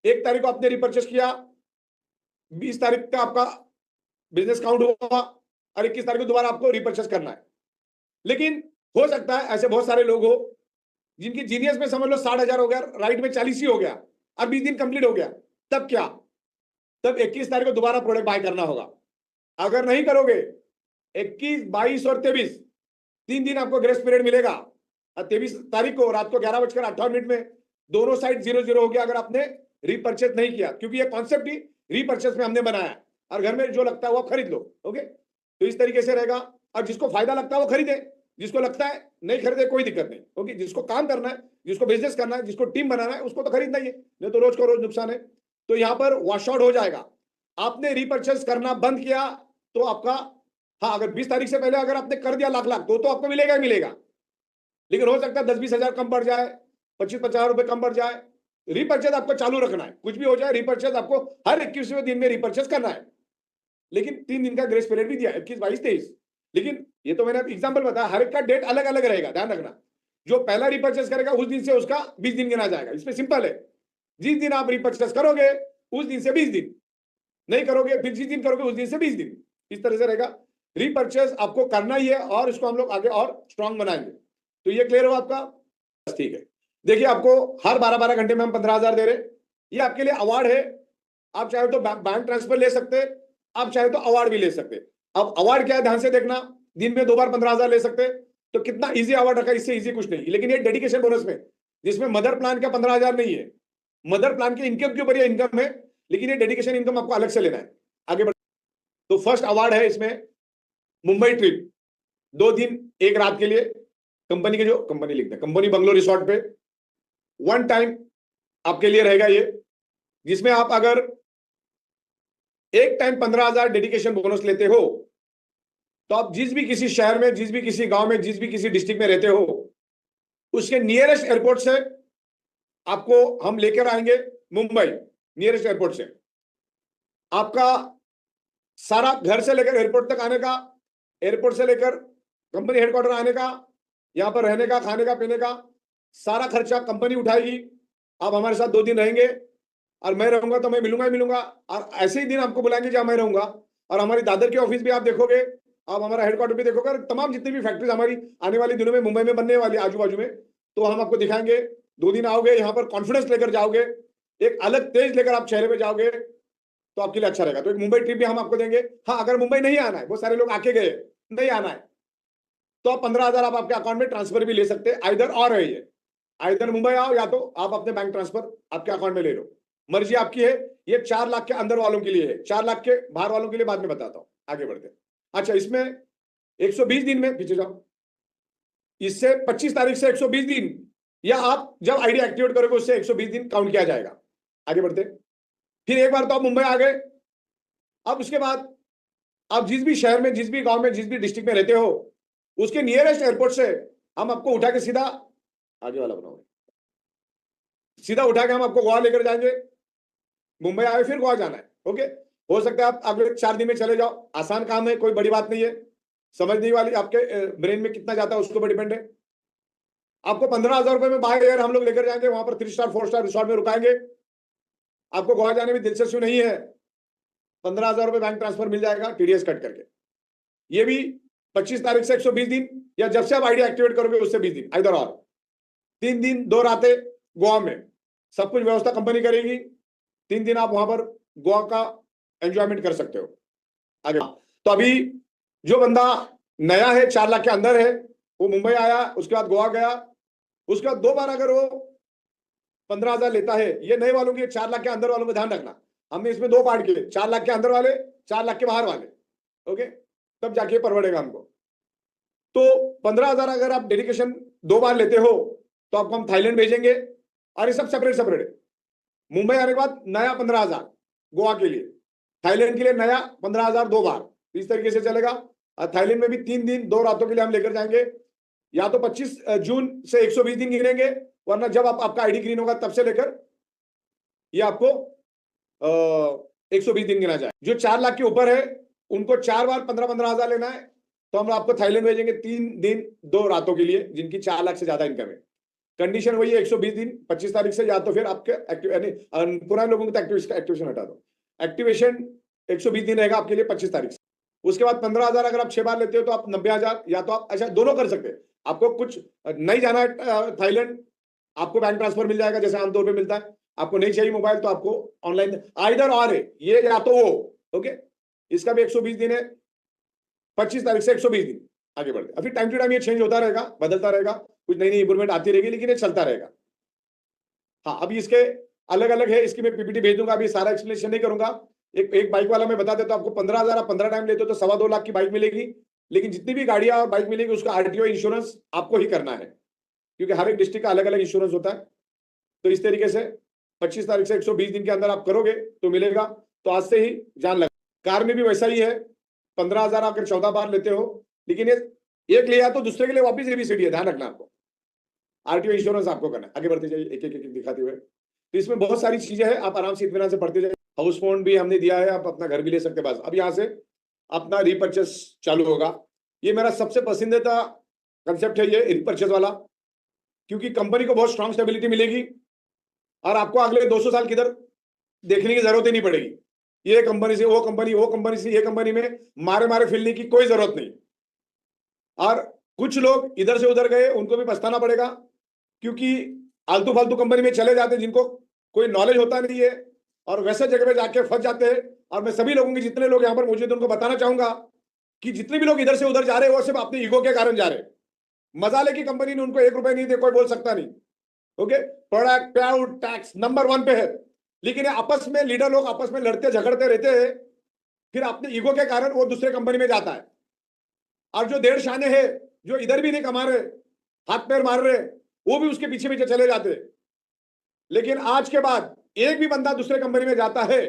1 तारीख को आपने रिपर्चेस किया, 20 तारीख का आपका बिजनेस काउंट हुआ, और 21 तारीख को दोबारा आपको रिपर्चेस करना है। लेकिन हो सकता है ऐसे बहुत सारे लोग हो जिनकी जीनियस में समझ लो 60,000 हो गया, राइट में 40 ही हो गया, अब 20 दिन कंप्लीट हो गया, तब क्या? तब 21 तारीख को दोबारा प्रोडक्ट बाय करना होगा। अगर नहीं करोगे, 21, 22 और 23 3 दिन आपको ग्रेस पीरियड मिलेगा, और 23 तारीख को रात को 11:58 में दोनों साइड 0-0 हो गया अगर आपने रीपरचेज नहीं किया, क्योंकि ये कॉन्सेप्ट ही रीपरचेज में हमने बनाया, और घर में जो लगता है वो खरीद लो। ओके, तो इस तरीके से रहेगा, और जिसको फायदा लगता है वो खरीदे, जिसको लगता है नहीं खरीदे कोई दिक्कत नहीं। ओके, जिसको काम करना है, जिसको बिजनेस करना है, जिसको टीम बनाना है, उसको तो खरीदना ही है, नहीं तो रोज को रोज नुकसान है। तो यहाँ पर वॉश आउट हो जाएगा। आपने रीपरचेज करना बंद किया तो आपका, हाँ, अगर 20 तारीख से पहले अगर आपने कर दिया लाख लाख, तो आपको मिलेगा ही मिलेगा, लेकिन हो सकता है 10-20 हजार कम बढ़ जाए, 25-50 रुपए कम बढ़ जाए। रीपरचेज आपको चालू रखना है, कुछ भी हो जाए, रीपरचेज आपको हर 21वें दिन में रीपरचेज करना है। लेकिन 3 दिन का ग्रेस पीरियड भी दिया, 21, 22, 23। लेकिन ये तो मैंने एग्जांपल बताया, हर एक का डेट अलग अलग रहेगा, ध्यान रखना। जो पहला रीपरचेज करेगा उस दिन से उसका 20 दिन गिना जाएगा। इसमें सिंपल है, जिस दिन आप रीपरचेज करोगे उस दिन से 20 दिन, नहीं करोगे फिर जिस दिन करोगे उस दिन से 20 दिन, इस तरह से रहेगा। रीपरचेज आपको करना ही है, और इसको हम लोग आगे और स्ट्रांग बनाएंगे। तो ये क्लियर हो आपका? ठीक है। देखिए, आपको हर 12-12 घंटे में हम 15,000 दे रहे, ये आपके लिए अवार्ड है। आप चाहे तो बैंक ट्रांसफर ले सकते, आप चाहे तो अवार्ड भी ले सकते। अब अवार्ड क्या है ध्यान से देखना, दिन में 2 बार 15,000 ले सकते, तो कितना इजी अवार्ड रखा, इससे इजी कुछ नहीं। लेकिन ये डेडिकेशन बोनस में, जिसमें मदर प्लान का 15,000 नहीं है, मदर प्लान के इनकम के ऊपर ये इनकम है, लेकिन ये डेडिकेशन इनकम आपको अलग से लेना है। आगे बढ़, तो फर्स्ट अवार्ड है इसमें मुंबई ट्रिप, 2 दिन 1 रात के लिए, कंपनी के जो कंपनी लिखते हैं, कंपनी बंगलो रिसोर्ट पे 1 टाइम आपके लिए रहेगा ये, जिसमें आप अगर एक टाइम 15,000 डेडिकेशन बोनस लेते हो तो आप जिस भी किसी शहर में, जिस भी किसी गांव में, जिस भी किसी डिस्ट्रिक्ट में रहते हो, उसके नियरेस्ट एयरपोर्ट से आपको हम लेकर आएंगे मुंबई, नियरेस्ट एयरपोर्ट से आपका सारा घर से लेकर एयरपोर्ट तक आने का, एयरपोर्ट से लेकर कंपनी हेडक्वार्टर आने का, यहां पर रहने का, खाने का, पीने का सारा खर्चा कंपनी उठाएगी। आप हमारे साथ 2 दिन रहेंगे और मैं रहूंगा तो मैं मिलूंगा ही मिलूंगा, और ऐसे ही दिन आपको बुलाएंगे जहां मैं रहूंगा। और हमारी दादर की ऑफिस भी आप देखोगे, आप हमारा हेडक्वार्टर भी देखोगे, और तमाम जितनी भी फैक्ट्रीज हमारी आने वाले दिनों में मुंबई में बनने वाली आजू बाजू में, तो हम आपको दिखाएंगे। 2 दिन आओगे, यहाँ पर कॉन्फिडेंस लेकर जाओगे, एक अलग तेज लेकर आप चेहरे पे जाओगे, तो आपके लिए अच्छा रहेगा। तो एक मुंबई ट्रिप भी हम आपको देंगे। हाँ, अगर मुंबई नहीं आना है, वो सारे लोग आके गए, नहीं आना है, तो आप 15,000 आप आपके अकाउंट में ट्रांसफर भी ले सकते हैं। आइदर और है ये, आइदर मुंबई आओ या तो आप अपने बैंक ट्रांसफर आपके अकाउंट में ले लो, मर्जी आपकी है। ये 4 लाख के अंदर वालों के लिए है, 4 लाख के बाहर वालों के लिए बाद में बताता हूं, आगे बढ़ते हैं। अच्छा, इसमें 120 दिन में, पीछे जाओ, इससे 25 तारीख से 120 दिन, या आप जब आईडी एक्टिवेट करोगे उससे 120 दिन काउंट किया जाएगा। आगे बढ़ते हैं। फिर एक बार तो आप मुंबई आ गए, अब उसके बाद आप जिस भी शहर में, जिस भी गांव में, जिस भी डिस्ट्रिक्ट में रहते हो, उसके नियरेस्ट एयरपोर्ट से हम आपको उठा के सीधा, आगे वाला बनाओ, सीधा उठा के हम आपको गोवा लेकर जाएंगे। मुंबई आए फिर गोवा जाना है, ओके। हो सकता है आप अगले 4 दिन में चले जाओ, आसान काम है, कोई बड़ी बात नहीं है। समझने वाली आपके ब्रेन में कितना जाता है उसके ऊपर डिपेंड है। आपको 15,000 रुपए में बाय एयर हम लोग लेकर जाएंगे, वहां पर 3 स्टार 4 स्टार रिसोर्ट में रुकाएंगे। आपको गोवा जाने में दिलचस्पी नहीं है, 15,000 रुपए बैंक ट्रांसफर मिल जाएगा टीडीएस कट करके। ये भी 25 तारीख से 120 दिन, या जब से आप आईडी एक्टिवेट करोगे उससे 20 दिन, इधर और 3 दिन 2 रातें गोवा में, सब कुछ व्यवस्था कंपनी करेगी। 3 दिन आप वहां पर गोवा का एंजॉयमेंट कर सकते हो। आगे तो अभी जो बंदा नया है, 4 लाख के अंदर है, वो मुंबई आया, उसके बाद गोवा गया, उसके बाद 2 बार अगर वो 15,000 लेता है, ये नए वालों के, 4 लाख के अंदर वालों को ध्यान रखना, हमने इसमें 2 पार्ट किए, 4 लाख के अंदर वाले, 4 लाख के बाहर वाले, ओके, तब जाके पड़ेगा हमको। तो 15,000 अगर आप डेडिकेशन 2 बार लेते हो तो आपको हम थाईलैंड भेजेंगे, और ये सब सेपरेट सेपरेट है। मुंबई आने के बाद नया 15,000 गोवा के लिए, थाईलैंड के लिए नया 15,000 2 बार, इस तरीके से चलेगा। और थाईलैंड में भी 3 दिन 2 रातों के लिए हम लेकर जाएंगे। या तो 25 जून से 120 दिन गिनेंगे, वरना जब आपका आईडी ग्रीन होगा तब से लेकर ये आपको 120 दिन गिना जाए। जो 4 लाख के ऊपर है उनको 4 बार 15,000 लेना है, तो हम आपको थाईलैंड भेजेंगे 3 दिन 2 रातों के लिए, जिनकी 4 लाख से ज्यादा इनकम है। कंडीशन वही है, 120 दिन 25 तारीख से, या तो फिर आपके पुराने लोगों को तो एक्टिवेशन हटा दो, एक्टिवेशन 120 दिन रहेगा आपके लिए 25 तारीख से। उसके बाद 15,000 अगर आप 6 बार लेते हो तो आप 90,000, या तो आप अच्छा दोनों कर सकते हैं। आपको कुछ नहीं जाना है थाईलैंड, आपको बैंक ट्रांसफर मिल जाएगा जैसे आमतौर पर मिलता है। आपको नहीं चाहिए मोबाइल तो आपको ऑनलाइन, आइदर और है ये, या तो वो, ओके। इसका भी 120 दिन है, 25 तारीख से 120 दिन। आगे बढ़ते, अभी टाइम टू टाइम ये चेंज होता रहेगा, बदलता रहेगा, कुछ नई नई इंप्रूवमेंट आती रहेगी, लेकिन ये चलता रहेगा। हाँ, अभी इसके अलग अलग है, इसकी मैं पीपीटी भेज दूंगा, अभी सारा एक्सप्लेनेशन नहीं करूंगा। एक बाइक वाला मैं बता देता हूं, आपको 15,000 आप 15 टाइम लेते हो तो 2.25 लाख की बाइक मिलेगी, लेकिन जितनी भी गाड़ियां और बाइक मिलेगी उसका आरटीओ इंश्योरेंस आपको ही करना है, क्योंकि हर एक डिस्ट्रिक्ट का अलग अलग इंश्योरेंस होता है। तो इस तरीके से 25 तारीख से 120 दिन के अंदर आप करोगे तो मिलेगा, तो आज से ही जान लगा। कार में भी वैसा ही है, 15,000 अगर 14 बार लेते हो, लेकिन ये एक लिया तो दूसरे के लिए वापिस एबीसीडी है, ध्यान रखना आपको, आरटीओ इंश्योरेंस आपको करना है। आगे बढ़ते जाइए, एक एक दिखाते हुए। तो इसमें बहुत सारी चीजें हैं, आप आराम से इत्मीनान से पढ़ते जाइए। हाउस फोन भी हमने दिया है, आप अपना घर भी ले सकते हैं। बस अब यहाँ से अपना रीपर्चेस चालू होगा। ये मेरा सबसे पसंदीदा कंसेप्ट है, ये रीपर्चेस वाला, क्योंकि कंपनी को बहुत स्ट्रांग स्टेबिलिटी मिलेगी और आपको अगले 200 साल किधर देखने की जरूरत ही नहीं पड़ेगी। ये कंपनी से वो कंपनी, वो कंपनी से ये कंपनी में मारे मारे फिरने की कोई जरूरत नहीं। और कुछ लोग इधर से उधर गए, उनको भी पछताना पड़ेगा, क्योंकि आलतू फालतू कंपनी में चले जाते हैं जिनको कोई नॉलेज होता नहीं है, और वैसे जगह पे जाके फंस जाते हैं। और मैं सभी लोगों की, जितने लोग यहाँ पर मौजूद हैं, उनको बताना चाहूंगा कि जितने भी लोग इधर से उधर जा रहे हैं वो सिर्फ अपने ईगो के कारण जा रहे हैं। मजा लेके कंपनी ने उनको 1 रुपए नहीं दे, कोई बोल सकता नहीं, ओके। प्रोडक्ट पे आउट टैक्स नंबर 1 पे है, लेकिन आपस में लीडर लोग आपस में लड़ते झगड़ते रहते हैं, फिर अपने ईगो के कारण वो दूसरे कंपनी में जाता है। और जो देड़ शाने हैं, जो इधर भी नहीं कमा रहे, हाथ पैर मार रहे, वो भी उसके पीछे पीछे चले जाते हैं। लेकिन आज के बाद एक भी बंदा दूसरे कंपनी में जाता है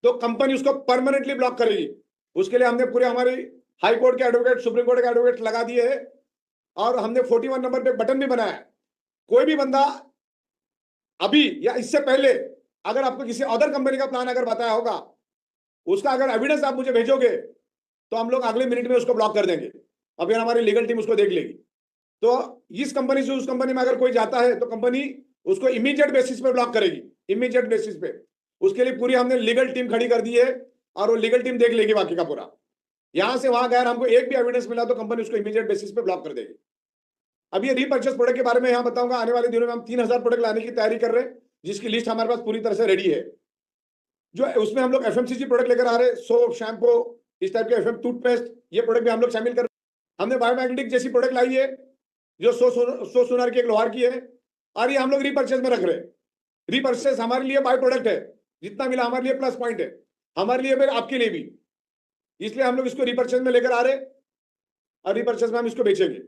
तो कंपनी उसको परमानेंटली ब्लॉक करेगी। उसके लिए हमने पूरे हमारी हाई कोर्ट के एडवोकेट, सुप्रीम कोर्ट के एडवोकेट लगा दिए हैं और हमने 41 नंबर पे बटन भी बनाया है। कोई भी बंदा अभी या इससे पहले अगर आपको किसी अदर कंपनी का प्लान अगर बताया होगा, उसका अगर एविडेंस आप मुझे भेजोगे तो हम लोग अगले मिनट में उसको ब्लॉक कर देंगे और फिर हमारी लीगल टीम उसको देख लेगी। तो इस कंपनी से उस कंपनी में अगर कोई जाता है तो कंपनी उसको इमीडिएट बेसिस पे ब्लॉक करेगी, इमीडिएट बेसिस पे। उसके लिए पूरी हमने लीगल टीम खड़ी कर दी है और वो लीगल टीम देख लेगी बाकी का पूरा। यहां से वहां गए, हमको एक भी एविडेंस मिला तो कंपनी उसको इमीडिएट बेसिस पे ब्लॉक कर देगी। अब ये रीपर्चेस प्रोडक्ट के बारे में यहां बताऊंगा। आने वाले दिनों में हम 3000 प्रोडक्ट लाने की तैयारी कर रहे हैं, जिसकी लिस्ट हमारे पास पूरी तरह से रेडी है। जो उसमें हम लोग एफएमसीजी प्रोडक्ट लेकर आ रहे हैं, सोप, शैम्पू, इस टाइप के एफएम टूथपेस्ट, ये प्रोडक्ट भी हम लोग शामिल कर। हमने बायोमैग्नेटिक जैसी प्रोडक्ट लाई है जो 100 सोनार की, एक लोहार की है, और ये हम लोग रीपर्चेस में रख रहे हैं। रीपर्चेस हमारे लिए बाय प्रोडक्ट है, जितना मिला हमारे लिए प्लस पॉइंट है, हमारे लिए फिर आपके लिए भी। इसलिए हम लोग इसको रीपर्चेस में लेकर आ रहे हैं और रीपर्चेस में हम इसको बेचेंगे।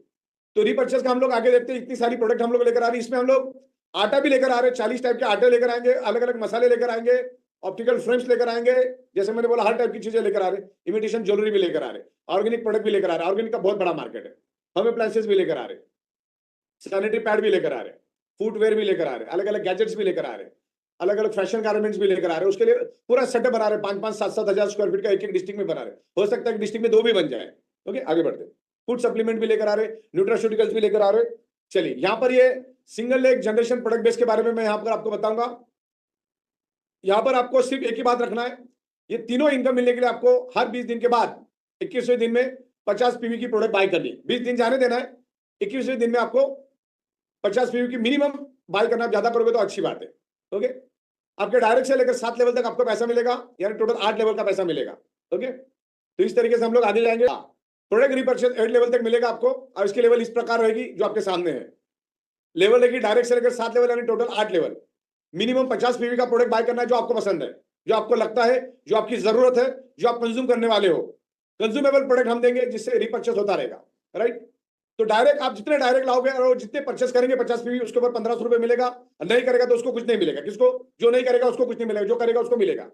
तो रीपर्चेस का हम लोग आगे देखते हैं। इतनी सारी प्रोडक्ट हम लोग लेकर आ रहे हैं। इसमें हम लोग आटा भी लेकर आ रहे हैं, 40 टाइप के आटे लेकर आएंगे, अलग अलग मसाले लेकर आएंगे, ऑप्टिकल फ्रेम्स लेकर आएंगे, जैसे मैंने बोला हर टाइप की चीजें लेकर आ रहे हैं। इमिटेशन ज्वेलरी भी लेकर आ रहे हैं, ऑर्गेनिक प्रोडक्ट भी लेकर आ रहे हैं। ऑर्गेनिक का बहुत बड़ा मार्केट है। होम अप्लायंसेस भी लेकर आ रहे हैं, सैनिटरी पैड भी लेकर आ रहे हैं, फुटवेयर भी लेकर आ रहे हैं, अलग अलग गैजेट्स भी लेकर आ रहे हैं, अलग अलग फैशन गारमेंट्स भी लेकर आ रहे हैं। उसके लिए पूरा सेटअप बना रहे हैं, 5-5, 7-7 हजार स्क्वायर फीट का एक एक डिस्ट्रिक्ट में बना रहे हैं। हो सकता है कि डिस्ट्रिक्ट में 2 भी बन जाए। ओके, आगे बढ़ते हैं। फूड सप्लीमेंट भी लेकर आ रहे हैं, न्यूट्रास्यूटिकल्स भी लेकर आ रहे हैं। चलिए, यहाँ पर ये single leg generation product base के बारे में मैं यहाँ पर आपको बताऊंगा। यहाँ पर आपको सिर्फ एक ही बात रखना है, ये तीनों इनकम मिलने के लिए आपको हर 20 दिन के बाद 21वें दिन में 50 पीवी की प्रोडक्ट बाय करनी है। 20 दिन जाने देना है, 21वें दिन में आपको 50 पीवी की मिनिमम बाय करना। ज्यादा करोगे तो अच्छी बात है। ओके, आपके डायरेक्ट से लेकर 7 लेवल तक आपको पैसा मिलेगा, यानी टोटल 8 लेवल का पैसा मिलेगा। ओके, तो इस तरीके से हम लोग आगे जाएंगे। प्रोडक्ट रीपर्चेस 8 लेवल तक मिलेगा आपको, और इसकी लेवल इस प्रकार रहेगी जो आपके सामने है। लेवल रहेगी डायरेक्ट से लेकर 7 लेवल, यानी टोटल 8 लेवल। मिनिमम 50 पीवी का प्रोडक्ट बाय करना है, जो आपको पसंद है, जो आपको लगता है, जो आपकी जरूरत है, जो आप कंज्यूम करने वाले हो। कंज्यूमेबल प्रोडक्ट हम देंगे जिससे रीपर्चेस होता रहेगा। राइट, तो डायरेक्ट आप जितने डायरेक्ट लाओगे और जितने परचेस करेंगे 50 पीवी, उसके ऊपर 1500 रुपए मिलेगा। नहीं करेगा तो उसको कुछ नहीं मिलेगा। किसको? जो नहीं करेगा उसको कुछ नहीं मिलेगा, जो करेगा उसको मिलेगा।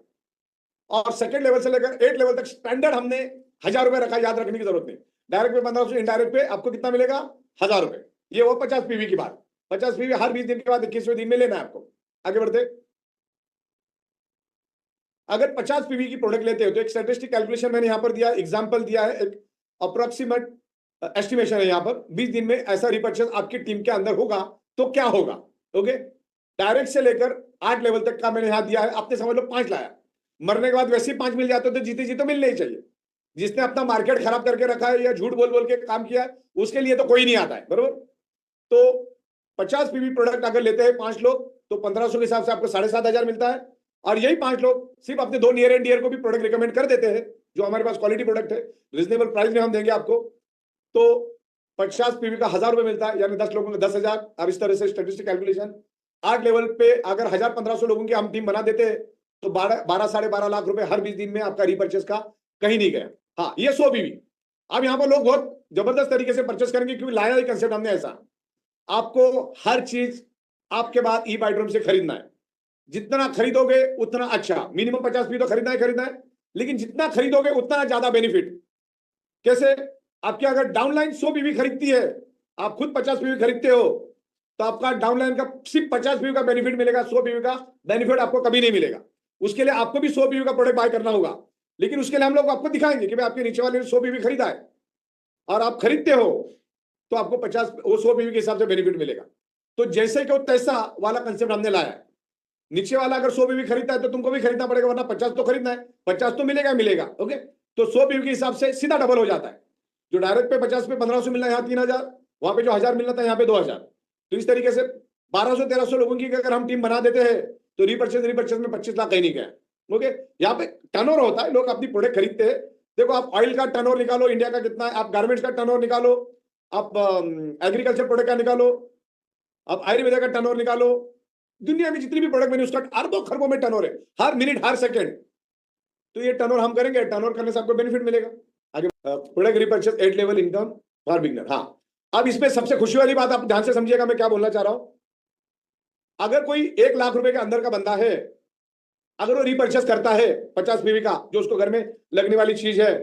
और सेकंड लेवल से लेकर 8 लेवल तक स्टैंडर्ड हमने 1000 रुपए रखा, याद रखने की जरूरत नहीं। डायरेक्ट पे 1500, इनडायरेक्ट पे आपको कितना मिलेगा? 1000 रुपए। ये वो 50 पीवी की बात। 50 पीवी हर 20 दिन के बाद 21वें दिन में लेना है आपको। आगे बढ़ते। अगर 50 पीवी की प्रोडक्ट लेते हो तो एक स्टैटिस्टिक कैलकुलेशन मैंने यहां पर दिया, एग्जांपल दिया है, एक अप्रोक्सीमेट एस्टिमेशन है यहां पर। 20 दिन में ऐसा रिपर्चेस आपकी टीम के अंदर होगा तो क्या होगा। ओके, डायरेक्ट से लेकर 8 लेवल तक का मैंने यहां दिया है। आपने समझ लो 5 लाया, मरने के बाद वैसे ही 5 मिल जाते तो जीते जी तो मिलने ही चाहिए। जिसने अपना मार्केट खराब करके रखा है या झूठ बोल बोल के काम किया है, उसके लिए तो कोई नहीं आता है, बरोबर। तो 50 पीवी प्रोडक्ट अगर लेते हैं 5 लोग तो 1500 के हिसाब से आपको 7500 मिलता है। और यही 5 लोग सिर्फ अपने 2 नियर एंड डियर को भी प्रोडक्ट रिकमेंड कर देते हैं, जो हमारे पास क्वालिटी प्रोडक्ट है, रीजनेबल प्राइस में हम देंगे आपको। तो 50 पीवी का 1000 रुपए मिलता है, यानी 10 लोगों में 10,000। और इस तरह से स्टैटिस्टिक कैलकुलेशन 8 लेवल पे अगर 1500 लोगों की हम टीम बना देते हैं तो 12 साढ़े 12 लाख रुपए हर 20 दिन में आपका रीपर्चेस का कहीं नहीं गया। हाँ, ये 100 पीवी। अब यहाँ पर लोग बहुत जबरदस्त तरीके से परचेस करेंगे, क्योंकि लाया ही कंसेप्ट हमने ऐसा। आपको हर चीज आपके बाद ई बाइट रूम से खरीदना है। जितना खरीदोगे उतना अच्छा। मिनिमम 50 पीवी तो खरीदना है, लेकिन जितना खरीदोगे उतना ज्यादा बेनिफिट। कैसे? आपके अगर डाउनलाइन 100 पीवी खरीदती है, आप खुद 50 पीवी खरीदते हो, तो आपका डाउनलाइन का सिर्फ 50 पीवी का बेनिफिट मिलेगा, 100 पीवी का बेनिफिट आपको कभी नहीं मिलेगा। उसके लिए आपको भी 100 पीवी का प्रोडक्ट बाय करना होगा, लेकिन उसके लिए हम लोग आपको दिखाएंगे कि भाई आपके नीचे वाले ने 100 पीवी खरीदा है और आप खरीदते हो तो आपको 100 पीवी के हिसाब से बेनिफिट मिलेगा। तो जैसे कि तैसा वाला कंसेप्ट हमने लाया है। नीचे वाला अगर 100 पीवी खरीदता है तो तुमको भी खरीदना पड़ेगा, वरना 50 तो खरीदना है, 50 तो मिलेगा। ओके, तो 100 पीवी के हिसाब से सीधा डबल हो जाता है। जो डायरेक्ट पे 50 पे 1500 मिलना है, यहाँ 3000, वहां पे जो 1000 मिलना था यहाँ पे 2000। तो इस तरीके से 1200-1300 लोगों की अगर हम टीम बना देते हैं तो रीपर्चेस में 25 लाख कहीं नहीं गया। ओके, यहाँ पे टर्नओवर होता है, लोग अपनी प्रोडक्ट खरीदते हैं। देखो, आप ऑयल का टर्नओवर निकालो, इंडिया का कितना है, आप गारमेंट्स का टर्नओवर निकालो, आप एग्रीकल्चर प्रोडक्ट का निकालो, आप आयुर्वेदा का टर्नओवर निकालो। दुनिया में जितनी भी प्रोडक्ट बनी उसका अरबों खरबों में टर्नओवर है, हर मिनट हर सेकंड। तो ये टर्नओवर हम करेंगे, टर्नओवर करने से आपको बेनिफिट मिलेगा। आगे product repurchase 8 level income for beginner. हाँ, अब इसमें सबसे खुशी वाली बात आप ध्यान से समझिएगा, मैं क्या बोलना चाह रहा हूं। अगर कोई 1 लाख रुपए के अंदर का बंदा है, अगर वो रीपर्चेस करता है 50 पीवी का, जो उसको घर में लगने वाली चीज है,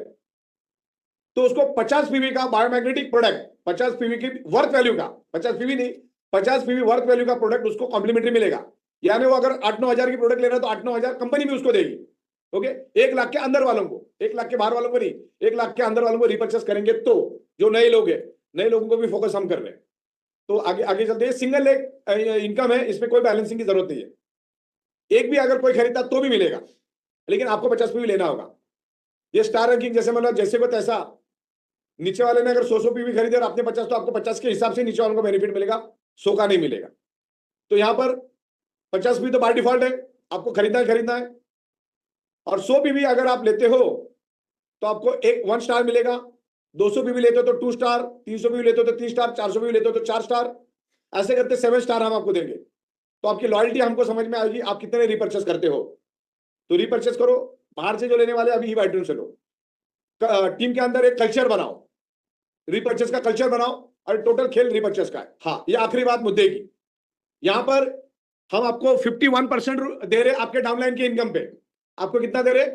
तो उसको 50 पीवी का बायोमैग्नेटिक प्रोडक्ट, 50 पीवी की वर्थ वैल्यू का, 50 पीवी नहीं, 50 पीवी वर्थ वैल्यू का प्रोडक्ट उसको कॉम्प्लीमेंट्री मिलेगा। यानी वो अगर 8-9 हजार की प्रोडक्ट ले रहा है तो 8-9 हजार कंपनी भी उसको देगी। ओके, 1 लाख के अंदर वालों को, 1 लाख के बाहर वालों को नहीं, 1 लाख के अंदर वालों को रिपर्चेस करेंगे तो, जो नए लोग हैं, नए लोगों को भी फोकस हम कर रहे हैं। तो आगे आगे चलते हैं। सिंगल लेग इनकम है, इसमें कोई बैलेंसिंग की जरूरत नहीं है। एक भी अगर कोई खरीदता तो भी मिलेगा, लेकिन आपको 50 पीवी लेना होगा। ये स्टार रैंकिंग जैसे मतलब जैसे को तैसा, नीचे वाले ने अगर 100 पीवी खरीदे और आपने 50, तो आपको 50 के हिसाब से नीचे वालों को बेनिफिट मिलेगा, 100 का नहीं मिलेगा। तो यहां पर 50 पीवी तो बाय डिफॉल्ट है, आपको खरीदना है। और 100 पीवी अगर आप लेते हो तो आपको 1 स्टार मिलेगा, 200 पीवी लेते हो तो 2 स्टार, 300 पीवी लेते हो तो 3 स्टार, 400 पीवी लेते हो तो 4 स्टार, ऐसे करते 7 स्टार हम आपको देंगे। तो आपकी लॉयल्टी हमको समझ में आएगी, आप कितने रिपर्चेस करते हो। तो रिपर्चेस करो, बाहर से जो लेने वाले अभी ही से लो। टीम के अंदर एक कल्चर बनाओ, रिपर्चेस का कल्चर बनाओ, और टोटल खेल रिपर्चेस का है। हाँ, ये आखिरी बात मुद्दे की, यहां पर हम आपको 51% दे रहे आपके डाउनलाइन की इनकम पे। आपको कितना दे रहे?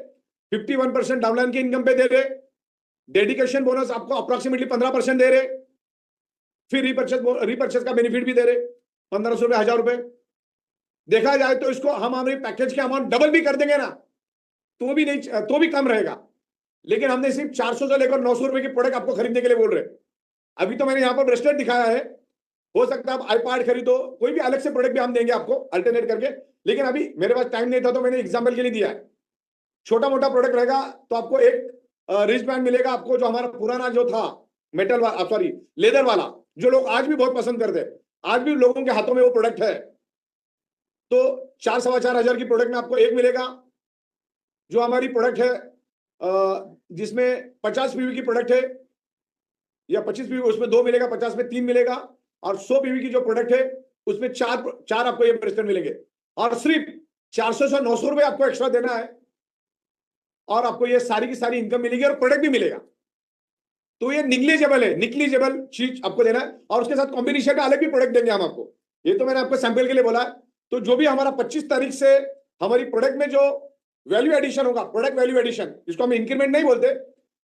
51% डाउनलाइन की इनकम पे दे रहे। डेडिकेशन बोनस आपको अप्रोक्सीमेटली 15% दे रहे। फिर रिपर्चेस का बेनिफिट भी दे रहे, 1500 रुपए, 1000 रुपए। देखा जाए तो इसको हम हमारे पैकेज के अमाउंट डबल भी कर देंगे ना, तो भी नहीं, तो भी कम रहेगा। लेकिन हमने सिर्फ 400 से लेकर 900 रुपए की प्रोडक्ट आपको खरीदने के लिए बोल रहे हैं। अभी तो मैंने यहाँ पर ब्रेसलेट दिखाया है, हो सकता है आप आईपैड खरीदो, कोई भी अलग से प्रोडक्ट भी हम देंगे आपको अल्टरनेट करके। लेकिन अभी मेरे पास टाइम नहीं था तो मैंने एग्जाम्पल के लिए दिया है। छोटा मोटा प्रोडक्ट रहेगा तो आपको एक रिस्ट बैंड मिलेगा, आपको जो हमारा पुराना जो था मेटल वाला, सॉरी लेदर वाला, जो लोग आज भी बहुत पसंद करते हैं, आज भी लोगों के हाथों में वो प्रोडक्ट है। तो 4-4.25 हजार की प्रोडक्ट में आपको एक मिलेगा। जो हमारी प्रोडक्ट है जिसमें 50 पीवी की प्रोडक्ट है या 25 पीवी, उसमें 2 मिलेगा, 50 में 3 मिलेगा। और 100 पीवी की जो प्रोडक्ट है उसमें चार आपको ये ब्रेसलेट मिलेंगे। और सिर्फ 400 से 900 रुपए आपको एक्स्ट्रा देना है और आपको ये सारी की सारी इनकम मिलेगी और प्रोडक्ट भी मिलेगा। तो ये निग्लिजेबल चीज आपको देना है। और उसके साथ कॉम्बिनेशन में अलग भी प्रोडक्ट देंगे हम आपको। ये तो मैंने आपको सैंपल के लिए बोला है। तो जो भी हमारा 25 तारीख से हमारी प्रोडक्ट में जो वैल्यू एडिशन होगा, प्रोडक्ट वैल्यू एडिशन, जिसको हम इंक्रीमेंट नहीं बोलते,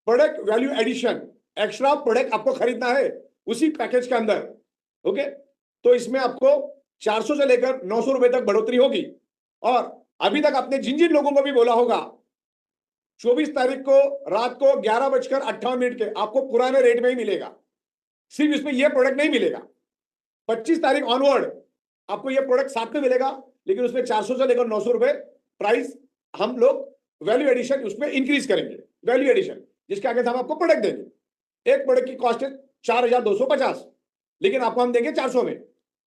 product value addition, extra product आपको खरीदना है उसी पैकेज के अंदर। ओके, तो इसमें आपको 400 से लेकर 900 रुपए तक बढ़ोतरी होगी। और अभी तक आपने जिन जिन लोगों को भी बोला होगा, 24 तारीख को रात को 11:58 के आपको पुराने रेट में ही मिलेगा। सिर्फ इसमें यह प्रोडक्ट नहीं मिलेगा, 25 तारीख ऑनवर्ड आपको यह प्रोडक्ट साथ में मिलेगा, लेकिन उसमें 400 से लेकर 900 रुपए प्राइस हम लोग वैल्यू एडिशन उसमें इंक्रीज करेंगे। वैल्यू एडिशन जिसके आगे हम आपको प्रोडक्ट देंगे। एक प्रोडक्ट की कॉस्ट है 4250, लेकिन आपको हम देंगे 400 में,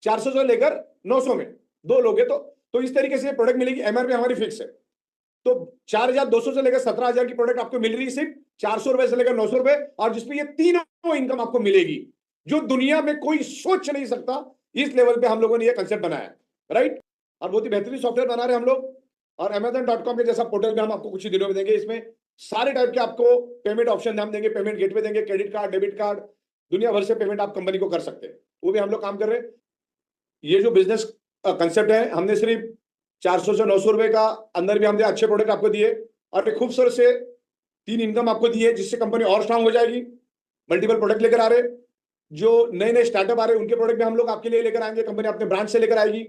400 से लेकर 900 में, 2 लोगे तो इस तरीके से प्रोडक्ट मिलेगी। एमआरपी हमारी फिक्स है। तो 4200 से लेकर 17000 की प्रोडक्ट आपको मिल रही है सिर्फ 400 रुपए से लेकर 900 रुपए, और जिसमें ये तीनों इनकम आपको मिलेगी, जो दुनिया में कोई सोच नहीं सकता। इस लेवल पे हम लोगों ने ये कंसेप्ट बनाया, राइट। और बहुत ही बेहतरीन सॉफ्टवेयर बना रहे हैं हम लोग। और Amazon.com के जैसा पोर्टल भी हम आपको कुछ ही दिनों में देंगे। इसमें सारे टाइप के आपको पेमेंट ऑप्शन हम देंगे, पेमेंट गेटवे देंगे, क्रेडिट कार्ड, डेबिट कार्ड, दुनिया भर से पेमेंट आप कंपनी को कर सकते हैं, वो भी हम लोग काम कर रहे हैं। ये जो बिजनेस कंसेप्ट है, हमने सिर्फ 400 से 900 रुपए का अंदर भी हमने अच्छे प्रोडक्ट आपको दिए और एक खूबसूरत से 3 इनकम आपको दिए, जिससे कंपनी और स्ट्रांग हो जाएगी। मल्टीपल प्रोडक्ट लेकर आ रहे, जो नए नए स्टार्टअप आ रहे हैं उनके प्रोडक्ट भी हम लोग आपके लिए लेकर आएंगे, कंपनी अपने ब्रांच से लेकर आएगी।